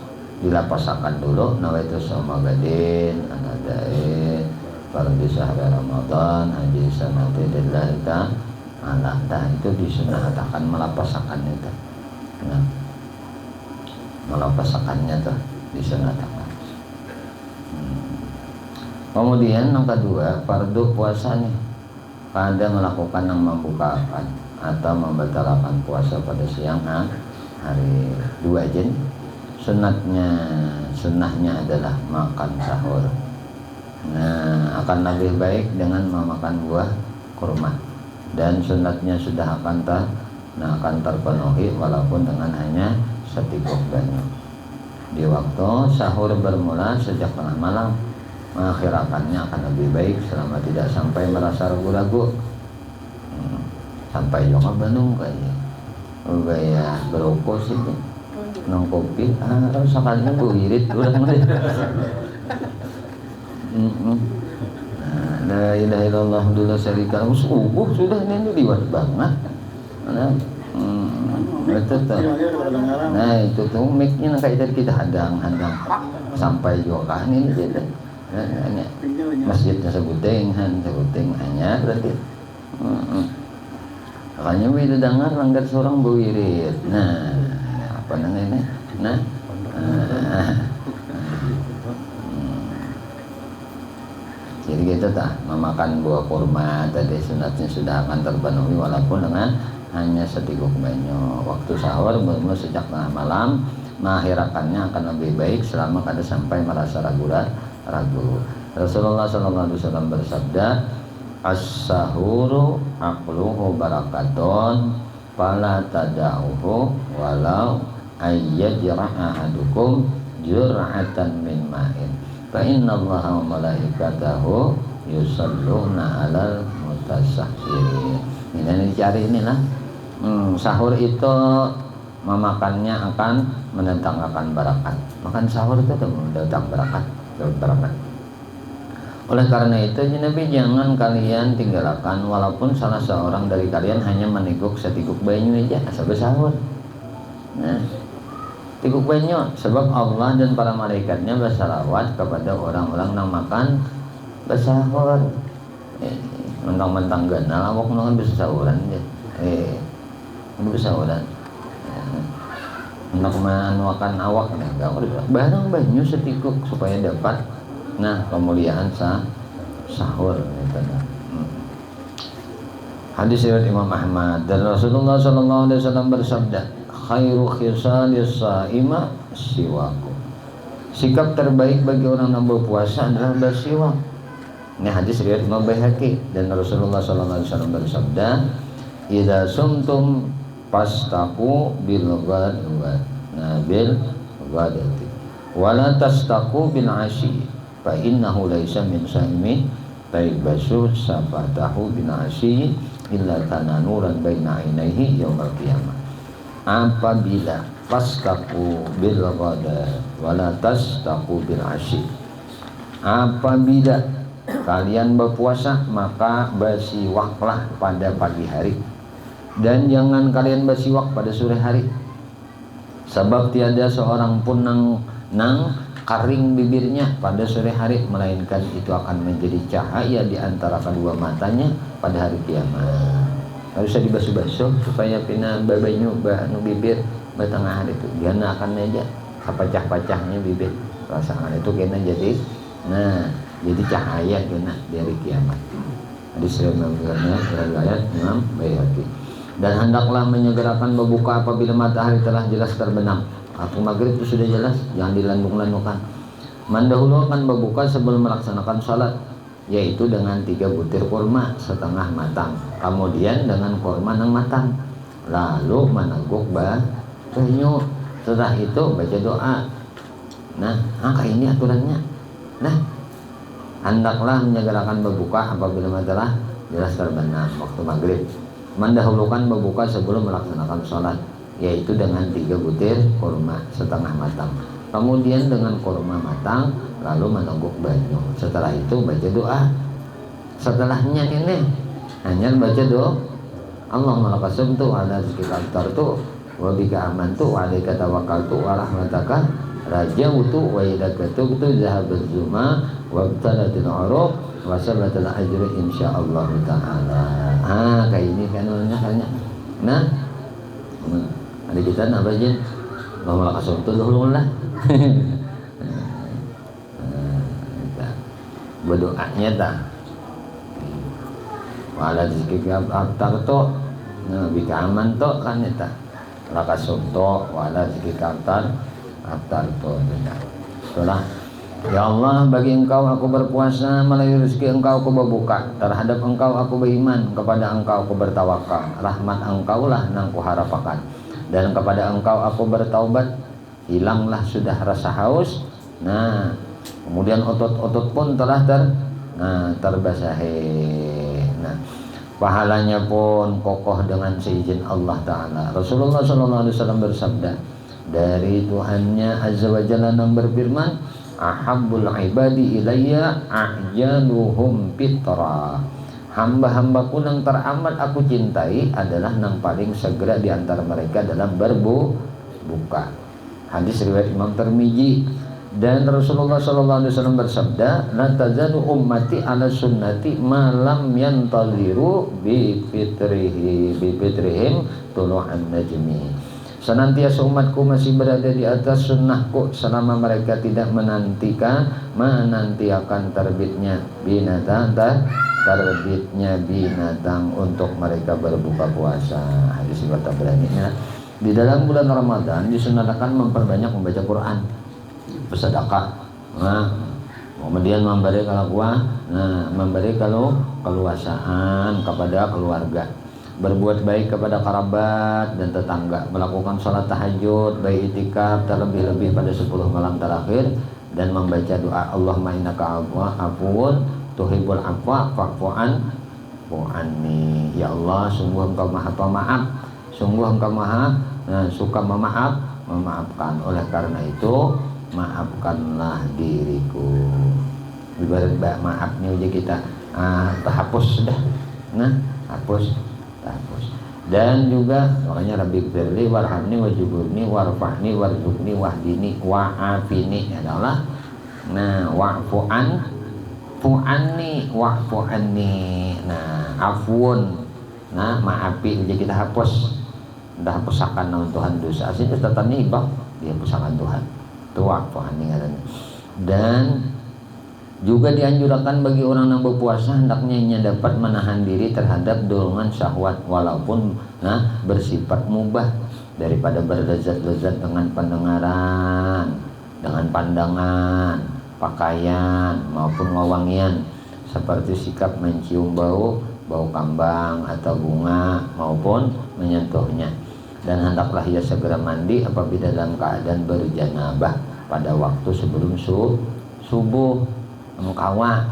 dilapaskan dulu nawaitu shaum gadin anadai fardi sahri Ramadan haji sanati lillahi ta'ala. Itu disunahkan melapaskan itu. Nah, melapaskannya tuh disunahkan. Kemudian yang kedua, fardu puasa nih pada melakukan yang membukakan atau membatalkan puasa pada siang hari. Dua aja nih. Sunnahnya adalah makan sahur. Nah, akan lebih baik dengan memakan buah kurma, dan sunatnya sudah akan terpenuhi walaupun dengan hanya seteguk banyu. Di waktu sahur bermula sejak tengah malam, mengakhirakannya akan lebih baik selama tidak sampai merasa ragu-ragu. Sampai juga Bandung kayak berokok sih, nong kopi, sekalinya buirit udah. La ilaha illallah la syarika lahu. Sudah ini liwat banget. Nah, itu tuh mic-nya kayak tadi kita hadang sampai juga ini dia. Masjidnya sebuting hanya berarti. Makanya itu dengar langgar seorang buirit. Nah, apa namanya? Nah, jadi kita memakan buah kurma tadi sunatnya sudah akan terpenuhi walaupun dengan hanya seteguk banyu. Waktu sahur bermula sejak tengah malam, mengakhirakannya akan lebih baik selama kada sampai merasa ragu. Rasulullah SAW bersabda, as-sahuru aqluhu barakatun fala tada'uhu walau ayyajra ahadukum jur'atan min ma'in fa inna allaha wa malaikatahu yusalluna 'alal mutasahhirin. Ini dicari inilah. Sahur itu memakannya akan mendatangkan barakat. Makan sahur itu mendatangkan barakat. Oleh karena itu Nabi jangan kalian tinggalkan walaupun salah seorang dari kalian hanya meneguk seteguk banyu aja asal bersahur. Nah, teguk banyu sebab Allah dan para malaikatnya bersalawat kepada orang-orang yang makan bersahur. Mentang-mentang ganal awak nonton bersahuran dia. Bersahuran. hendak menuakan awak enggak barang banyu setikuk supaya dapat kemuliaan sahur gitu. Hadis riwayat Imam Ahmad dan Rasulullah sallallahu alaihi wasallam bersabda, khairu khisalis shaima siwaku. Sikap terbaik bagi orang yang berpuasa adalah bersiwak. Ini hadis riwayat Imam Baihaqi dan Rasulullah sallallahu alaihi wasallam bersabda, idza sumtum fastaqu bil ghadati wala tastaqu bil ashi fa innahu laisa min saimi taibasu safatahu bin ashi illa tananuran baina ainaihi yaumil qiyamah. Apabila fastaqu bil ghadati wala tastaqu bil ashi, apabila kalian berpuasa maka bersiwaklah pada pagi hari dan jangan kalian bersiwak pada sore hari, sebab tiada seorang pun nang kering bibirnya pada sore hari melainkan itu akan menjadi cahaya di antara kedua matanya pada hari kiamat. Harus dibasuh-basuh supaya pina babanyu banu bibir batengah hari itu dia akan aja pecah-pecahnya bibir rasakan itu kena jadi jadi cahaya kena dari kiamat. Hadis riwayat Imam Baihaqi. Dan hendaklah menyegerakan berbuka apabila matahari telah jelas terbenam. Waktu maghrib itu sudah jelas, jangan dilandung-landungkan. Mendahulukan berbuka sebelum melaksanakan salat, yaitu dengan 3 butir kurma setengah matang, kemudian dengan kurma yang matang, lalu meneguk banyu. Setelah itu baca doa. Kayak ini aturannya. Hendaklah menyegerakan berbuka apabila matahari jelas terbenam waktu maghrib. Mendahulukan berbuka sebelum melaksanakan sholat, yaitu dengan 3 butir kurma setengah matang, kemudian dengan kurma matang, lalu meneguk banyu. Setelah itu baca doa. Setelahnya ini hanya baca doa, Allahumma lakasumtu wa ala rizqika aftartu wa bika amantu wa alaika tawakkaltu wa rahmataka rajautu wa idaka tubtu zahabaz zuma wa btalatil uruq wa sabatal ajri insyaallah ta'ala. Kayak ini kan namanya. Ada kita apa aja? Bahwa langsung tuh dulu lah. Berdoanya dah. Wala rizqika aftartu bika amantu kan eta. Lakasumtu wala rizqika aftartu. Itulah. Ya Allah, bagi Engkau aku berpuasa, melalui rezeki Engkau aku berbuka, terhadap Engkau aku beriman, kepada Engkau aku bertawakal, rahmat Engkau lah yang kuharapkan, dan kepada Engkau aku bertaubat, hilanglah sudah rasa haus. Kemudian otot-otot pun telah terbasahi. Pahalanya pun kokoh dengan seizin Allah Ta'ala. Rasulullah SAW bersabda, dari Tuhannya Azza wa Jalla yang berfirman, ahabbul ibadi ilayya a'jaluhum fitra. Hamba-hambaku yang teramat aku cintai adalah yang paling segera di antara mereka dalam berbuka. Hadis riwayat Imam Tirmidzi. Dan Rasulullah SAW bersabda, la tazalu ummati ala sunnati ma lam yantaziru bi fitrihim tulu'an najmi. Senantiasa umatku masih berada di atas sunnahku selama mereka tidak menantiakan terbitnya binatang untuk mereka berbuka puasa. Hadis riwayat Tabrani. Di dalam bulan Ramadan disunahkan memperbanyak membaca Quran, bersedekah, kemudian memberi memberi keluasaan kepada keluarga, berbuat baik kepada kerabat dan tetangga, melakukan sholat tahajud, baik itikaf terlebih-lebih pada 10 malam terakhir, dan membaca doa Allahumma innaka afuwun tuhibbul afwa fa'fu anni. Ya Allah, sungguh Engkau Maha Pemaaf, sungguh Engkau Maha suka memaafkan. Oleh karena itu maafkanlah diriku. Ibarat maafnya aja kita hapus sudah. Hapus. Dan juga makanya Rabbi firli warhamni wajuburni warfahni warzuqni wahdini wa'afini adalah wa'fu anni wa'fu anni. Afwun maafi aja kita hapus. dah pusakan naon Tuhan dosa asli catatannya ibak dia pusakan Tuhan tua ngaranna. Dan juga dianjurkan bagi orang yang berpuasa hendaknya ia dapat menahan diri terhadap dorongan syahwat walaupun bersifat mubah, daripada berlezat-lezat dengan pendengaran, dengan pandangan, pakaian maupun wewangian, seperti sikap mencium bau kambang atau bunga maupun menyentuhnya. Dan hendaklah ia segera mandi apabila dalam keadaan berjanabah pada waktu sebelum subuh, mengkawa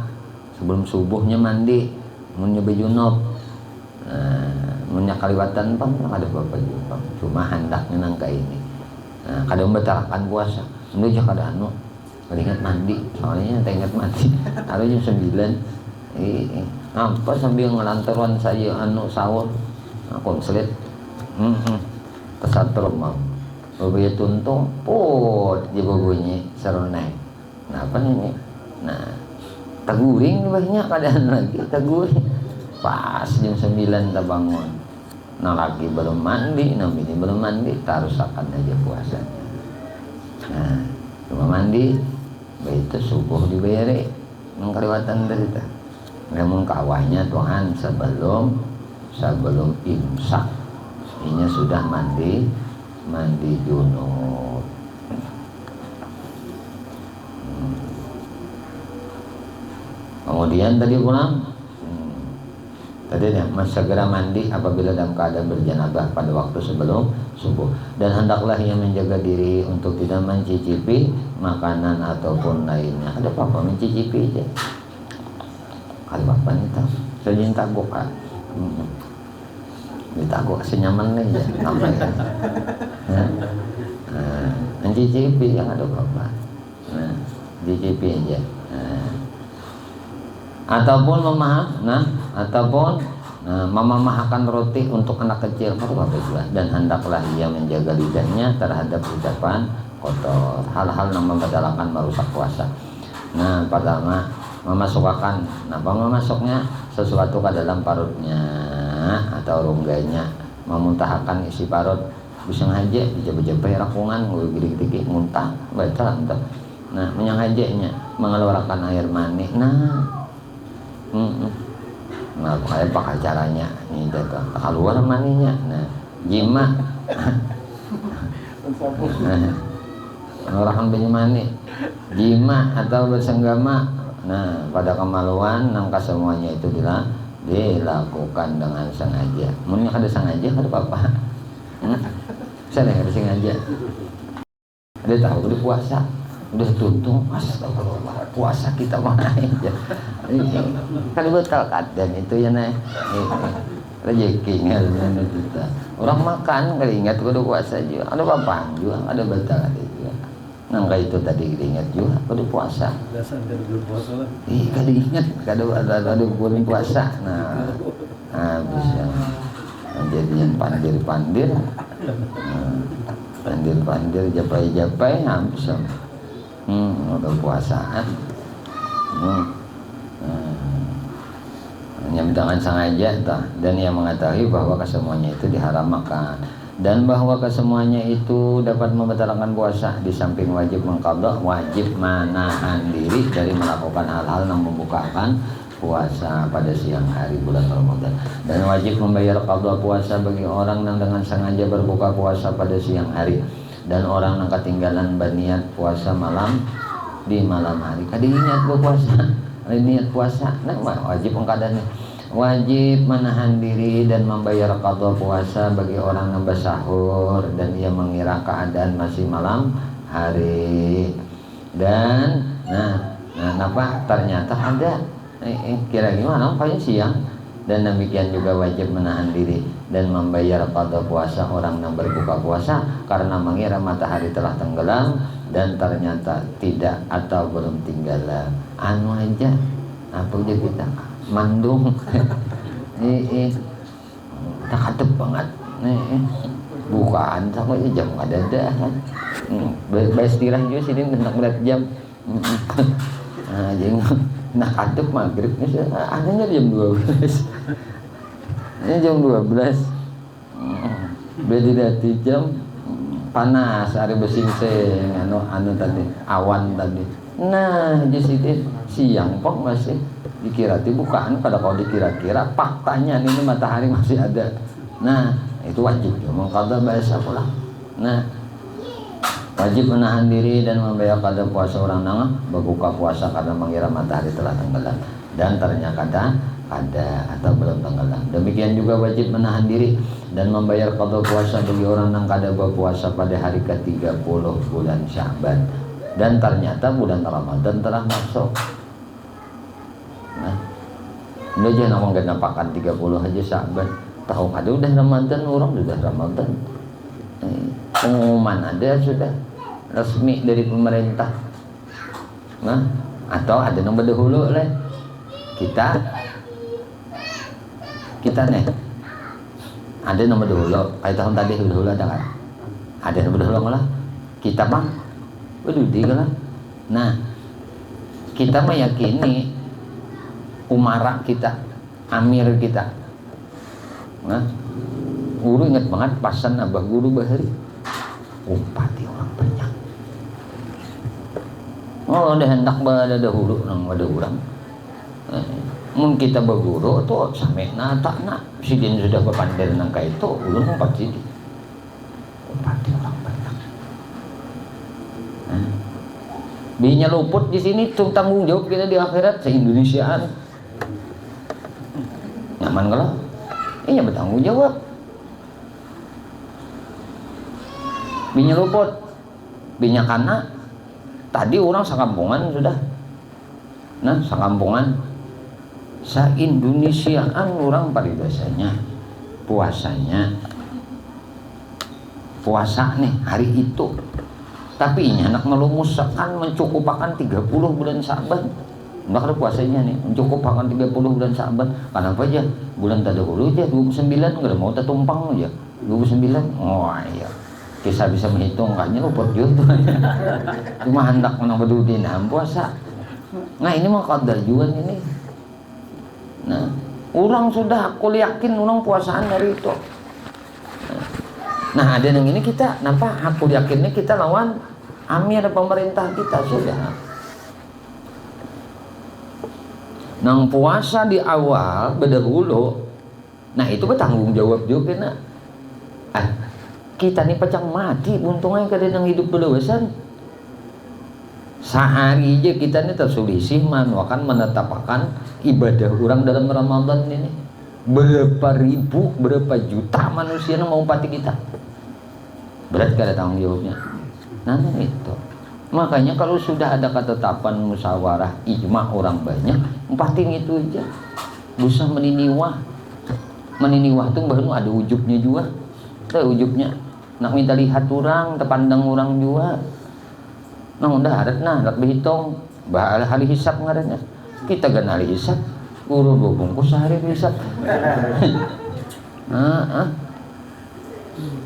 sebelum subuhnya mandi, menyoba junub. Munya kaliwatan pang ada bapak juga, cuma hendaknya nangka ini. Kadang batalkan puasa, menuju kada ingat mandi, soalnya tak ingat mandi. Ada jam 9, apa sambil ngelantaran saya sahur, konslet, pesatrom mau, berbaya tuntung, dia berbunyi seronai. Nah apa ini? Nah teguring banyak keadaan lagi, teguring. Pas jam 9 tak bangun, nah lagi belum mandi, nah ini belum mandi, tarusakan aja puasanya. Nah cuma mandi, itu subuh diberi, mengkelewatan cerita. Namun kawahnya Tuhan sebelum imsak, ini sudah mandi junub. Kemudian tadi pulang. Tadi segera mandi apabila dalam keadaan berjanabah pada waktu sebelum subuh, dan hendaklah ia menjaga diri untuk tidak mencicipi makanan ataupun lainnya. Ada apa mencicipi aja. Kalau apa nih tahu, saya tagok kan, ditagok senyaman nih ya, sampai kan. Mencicipi yang ada apa? Cicipi aja. Ataupun memamahkan roti untuk anak kecil, dan hendaklah ia menjaga lidahnya terhadap ucapan kotor, hal-hal yang membatalkan merusak puasa. Nah pertama memasukkan, memasuknya sesuatu ke dalam parutnya atau rongganya, memuntahkan isi parut, bisa ngaji dicoba-coba rakungan, gede-gede muntah, batal. Nah menyangajanya mengeluarkan air mani, nah kayak pakai caranya ini tuh keluar maninya. Nah jima mengeluarkan banyak mani, jima atau bersenggama. Nah pada kemaluan nangka semuanya itu dilakukan dengan sengaja. Mungkin ada sengaja ada apa? Saya ada sengaja. Ada tahu udah puasa, udah tuntung, astagfirullah, puasa kita mana aja. Kan betul dan itu ya nih rezekinya kita. Orang makan kali ingat udah puasa juga, ada apa juga, ada batal juga. Nangka itu tadi ingat juga udah puasa. Biasa dari belum puasa lah. Kali ingat ada bulan puasa. Nah bisa jadi yang pandir-pandir, pandir-pandir, japai-japai, habis. Udah puasaan. Yang dengan sengaja dan yang mengetahui bahwa kesemuanya itu diharamkan, dan bahwa kesemuanya itu dapat membatalkan puasa. Di samping wajib mengqadha, wajib menahan diri dari melakukan hal-hal yang membukakan puasa pada siang hari bulan Ramadan, dan wajib membayar qadha puasa bagi orang yang dengan sengaja berbuka puasa pada siang hari, dan orang yang ketinggalan berniat puasa di malam hari. Kadi niat berpuasa, niat puasa, nah wajib mengkadanya. Wajib menahan diri dan membayar qadha puasa bagi orang yang bersahur dan ia mengira keadaan masih malam hari. Dan ternyata ada kira gimana kayak siang. Dan demikian juga wajib menahan diri dan membayar qadha puasa orang yang berbuka puasa karena mengira matahari telah tenggelam dan ternyata tidak atau belum tinggalan. Anu aja apa aja kita mandung tak adep banget bukaan sama jam ada kan istirahat juga sini nak berat jam jadi nak adep maghrib adanya jam 12 ini jam 12 Beda jam panas hari besing anu tadi awan tadi. Nah jadi siang kok masih dikira bukan pada kalau dikira-kira faktanya ini matahari masih ada. Nah itu wajib mengqadha bahasa pula. Nah wajib menahan diri dan membayar qada puasa orang nang berbuka puasa karena mengira matahari telah tenggelam dan ternyata ada atau belum tenggelam. Demikian juga wajib menahan diri dan membayar qada puasa bagi orang yang kada berpuasa pada hari ke-30 bulan Sya'ban dan ternyata bulan Ramadan telah masuk. Nah, udah jangan ngomong gak nampakan 30 aja Sya'ban. Tahu ada udah Ramadan, orang sudah Ramadan. Pengumuman ada sudah resmi dari pemerintah. Nah, atau ada yang berdahulu lah. Kita nih ada nomor dulu kayak tahun tadi dulu ada kan ada nomor dulu malah kita bang waduh dia lah. Nah kita meyakini umara kita amir kita. Nah guru ingat banget pasan abah guru bahari upati orang banyak. Oh ada hendak pada dahulu nang ada orang. Mun kita berguru tuh sampai nata nak sidin sudah berpandai nangka itu ulun umpat sidin umpati orang banyak. Binya luput di sini tuh tanggung jawab kita di akhirat se-Indonesiaan nyaman kalau ini bertanggung jawab. Binya luput binya kana tadi orang sakampungan sudah sakampungan se-Indonesiaan orang paridasanya puasanya puasa nih hari itu tapi ini anak melumuskan mencukupakan 30 bulan Sya'ban nggak ada puasanya nih mencukupakan 30 bulan Sya'ban kenapa aja bulan terdahulu aja 29 nggak ada mau tertumpang aja 29 oh iya kisah bisa menghitung kayaknya luput juga cuma hendak menang berdudin puasa. Nah ini mah qadar juga ini. Nah, orang sudah aku yakin orang puasaan dari itu. Nah, ada yang ini kita, nampak aku yakinnya kita lawan amir pemerintah kita sudah. Nang puasa di awal berdahulu, nah itu bertanggung jawab juga nak. Kita nih pecang mati, untungnya kadang yang hidup berlewasan. Sehari aja kita ini tersulisih akan menetapkan ibadah orang dalam Ramadan ini berapa ribu, berapa juta manusia yang mau umpati kita berat gak ada tanggung jawabnya. Nah itu makanya kalau sudah ada ketetapan musyawarah ijma orang banyak umpatin itu aja bisa meniniwah itu baru ada ujubnya juga ujubnya nak minta lihat orang terpandang orang juga. Nah udah ada nak berhitung bahal ahli hisab ngarannya kita gan ahli hisab guru bungkus sehari hisab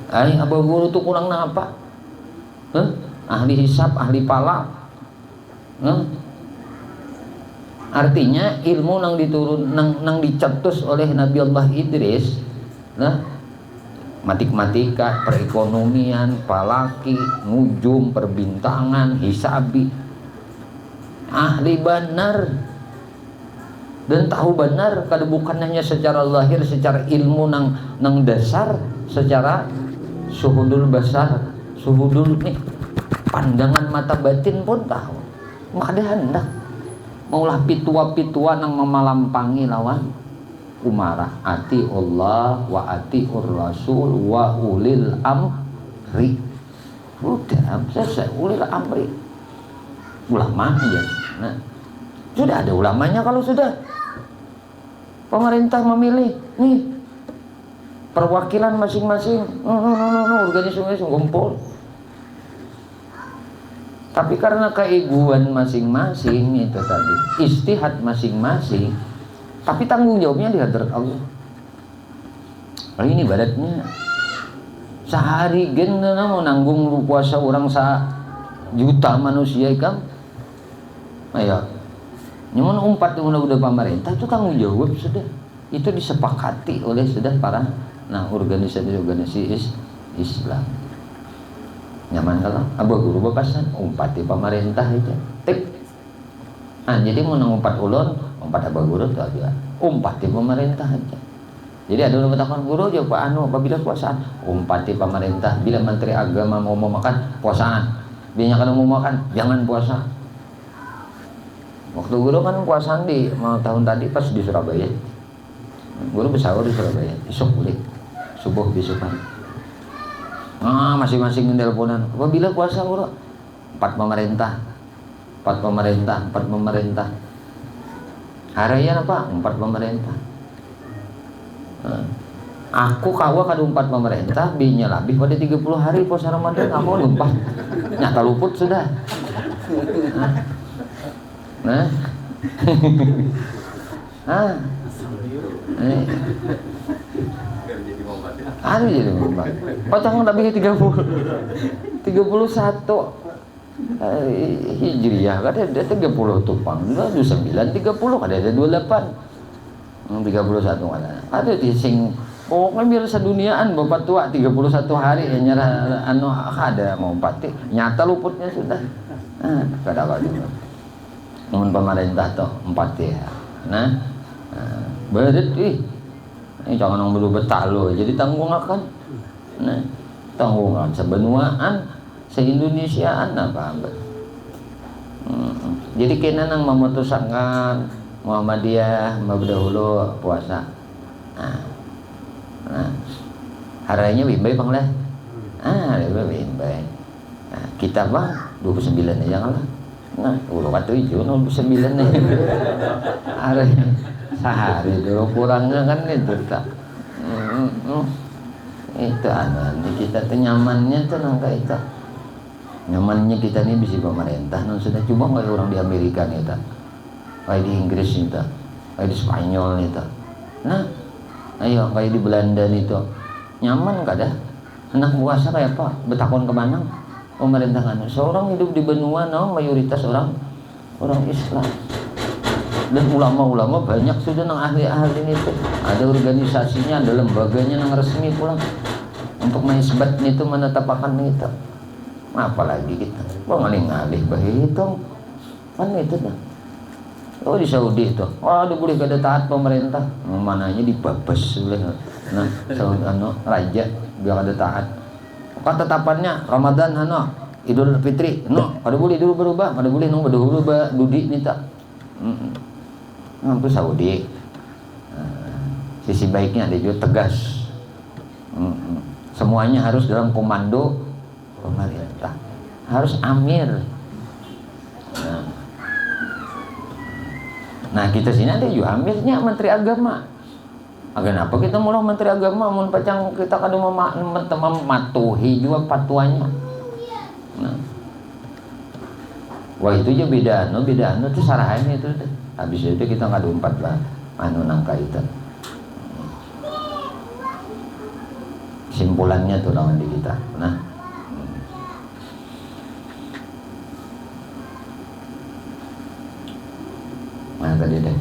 abah guru tuh kurang apa ahli hisab ahli pala artinya ilmu nang diturun nang dicetus oleh Nabi Allah Idris matematika, perekonomian, palaki, nujum, perbintangan, hisabi ahli benar dan tahu benar kada bukan hanya secara lahir secara ilmu nang dasar secara suhudul basar suhudul nih pandangan mata batin pun tahu maka dia hendak maulah pitua-pitua nang memalampangi lawan umarah ati Allah wa ati Rasul wa ulil amri udah selesai ulil amri ulama ya. Nah sudah ada ulamanya kalau sudah pemerintah memilih nih perwakilan masing-masing organisasi ngumpul tapi karena keegoan masing-masing itu tadi istihad masing-masing tapi tanggung jawabnya di hadirat Allah. Ini ibaratnya sehari gen mau nanggung puasa orang juta manusia kan. Ayo. Nyamun umpat udah pemerintah itu tanggung jawab sudah. Itu disepakati oleh sudah para organisasi Islam. Nyaman kalau abah guru bapasan umpati pemerintah aja tik. Jadi mau ngumpat ulun umpat abah guru tuh aja umpati pemerintah aja. Jadi ada orang bertakon guru aja Pak Anu apabila puasaan umpati pemerintah, bila menteri agama mau makan puasaan, bila kalau mau makan jangan puasa. Waktu guru kan puasaan di mau tahun tadi pas di Surabaya, guru bersahur di Surabaya, besok boleh subuh besokan. Masing-masing teleponan. Apabila puasa guru empat pemerintah. Harian apa? Empat pemerintah. Aku kawa kadu empat pemerintah, binya lebih pada 30 hari puasa Ramadan, aku lupa. Nyata luput sudah. Jadi memang potong lebih 31 Hijriah kan ada 30 tupang 29 30 kan ada 28 31 kan ada di sing pokoknya biar seduniaan bapak tua 31 hari ya nyerah ada mau pati nyata luputnya sudah kadang-kadang namun pemerintah tuh 4 ya berit ini jangan orang dulu betalo jadi tanggungan tanggungan sebenuaan se-Indonesiaan apa jadi kena nang memutuskan Muhammadiyah mabdahulu puasa harinya bimbai bang lah bimbai kita bang 29 aja kan lah udah kata hijau 29 aja harinya sehari dulu kurangnya kan itu tak itu ini kita tuh nyamannya tuh nangka itu nyamannya kita nih bisa pemerintah sudah coba nggak orang di Amerika nih tak kayak di Inggris nih tak kayak di Spanyol nih tak ayo kayak di Belanda nih tuh nyaman gak dah anak puasa kayak apa betakon kemana pemerintah kan seorang hidup di benua mayoritas orang Islam. Dan ulama-ulama banyak sudah nang ahli-ahli itu ada organisasinya ada lembaganya nang resmi pulang untuk menisbat itu menetapkan itu apalagi kita ngalih-ngalih bahitung kan itu dah di Saudi itu ada boleh kada taat pemerintah mananya dibabas oleh Saudi raja biar kada taat ketetapannya Ramadan Idul Fitri kada boleh dulu berubah kada boleh nang dulu dudi nih tak itu Saudi sisi baiknya ada juga tegas semuanya harus dalam komando pemerintah harus amir nah kita sini ada juga amirnya menteri agama kenapa kita mulai menteri agama mun pacang kita kada mematuhi juga patuanya wah itu aja beda itu sarahannya itu habis itu kita ngadu 4 lah nangka itu simpulannya tuh lawan di kita tadi deh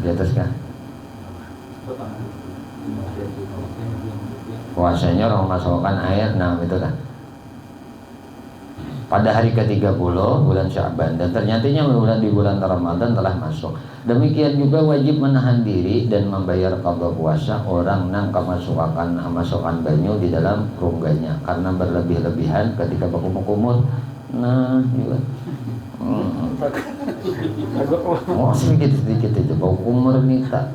di atas kah puasanya orang masukkan air itu kan pada hari ke-30 bulan Sya'ban dan ternyatanya di bulan Ramadan telah masuk. Demikian juga wajib menahan diri dan membayar qada puasa orang nang masukkan banyu di dalam rongganya karena berlebih-lebihan ketika berkumur-kumur. Juga. Sedikit itu bau kumur nita.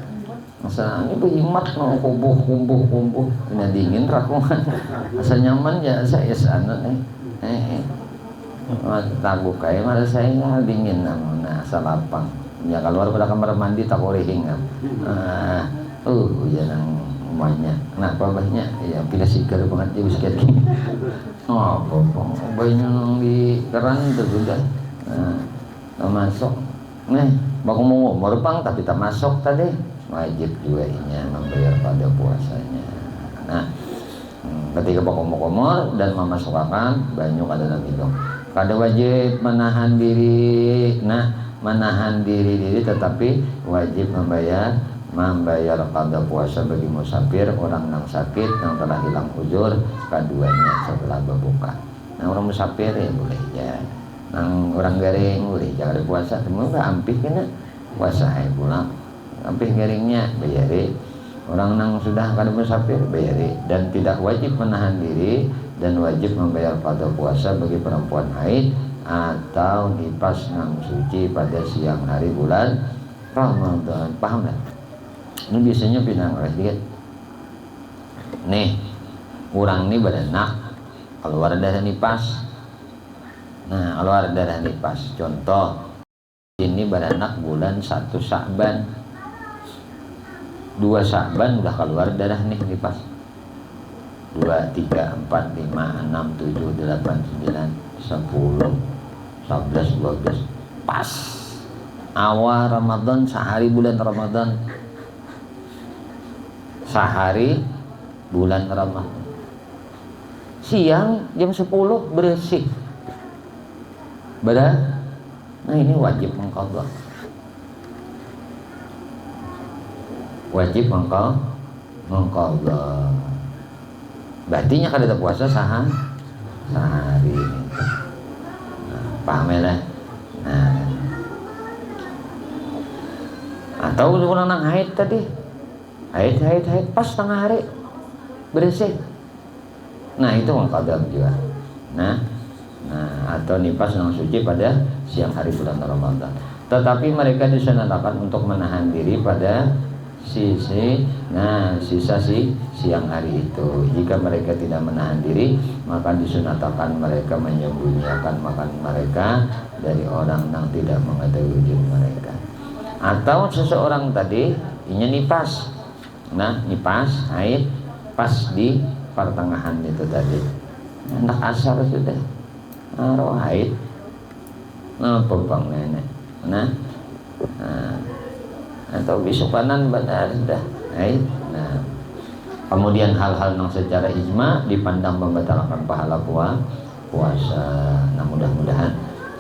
Masa ini berhimat mau kumbuh ini dingin rakungan. Asa nyaman ya saya sana taguk kayak mana saya nggak dingin asal lapang ya keluar pada kamar mandi tak korehing ya nang banyak kenapa banyak ya pilih sigar banget ya bisa kayak gini banyak nang di keran itu sudah masuk baku mau ngomor pang tapi tak masuk tadi wajib juga ini membayar pada puasanya ketika baku komor dan memasukkan banyak ada dalam itu kada wajib menahan diri menahan diri tetapi wajib membayar membayar qada puasa bagi musafir, orang yang sakit yang telah hilang uzur keduanya setelah berbuka. Nah orang musafir ya boleh ya, nang orang garing boleh jangan puasa, semoga ampih kena puasa hai pulang, ampih garingnya bayari. Orang yang sudah kada musafir bayari, dan tidak wajib menahan diri dan wajib membayar qada puasa bagi perempuan haid atau nifas nang suci pada siang hari bulan Ramadan. Paham tak? Ini biasanya pinang oleh sedikit. Nih, orang ini beranak keluar darah nifas. Nah, keluar darah nifas. Contoh, ini beranak bulan 1 Sya'ban. 2 Sya'ban udah keluar darah nih nifas. 2, 3, 4, 5, 6, 7, 8, 9, 10, 11, 12. Pas awal Ramadan, sehari bulan Ramadan. Sehari bulan Ramadan. Siang jam 10 bersih. Nah ini wajib mengqadha. Wajib mengqadha. Berarti nya kada puasa sehari. Nah, paham ya lah. Nah. Atau orang nang haid tadi. Haid pas tengah hari bersih. Nah itu mengqadha juga. Nah atau nifas yang suci pada siang hari bulan Ramadan. Tetapi mereka disunahkan untuk menahan diri pada sisa siang hari itu. Jika mereka tidak menahan diri, maka disunahkan mereka menyembunyikan makan mereka dari orang yang tidak mengetahui wujud mereka. Atau seseorang tadi inya nifas. Nah, nifas, haid pas di pertengahan itu tadi. Anak asar sudah. Roh haid. Nah, pembang nenek. Nah, atau besokanan benar sudah haid. Nah, kemudian hal-hal yang secara ijma dipandang membatalkan pahala puasa. Nah, mudah-mudahan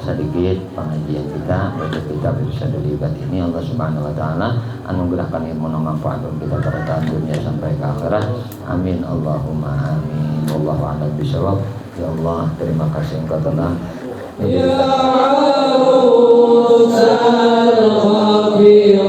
sedikit pengajian kita bagi kita bisa dilibat ini Allah Subhanahu wa taala anugerahkan ilmu yang manfaat untuk kita pada dunia sampai ke akhirat. Amin Allahumma amin. Wallahu a'lam bishawab. Ya Allah, terima kasih Engkau telah Ya Rabbal Alamin.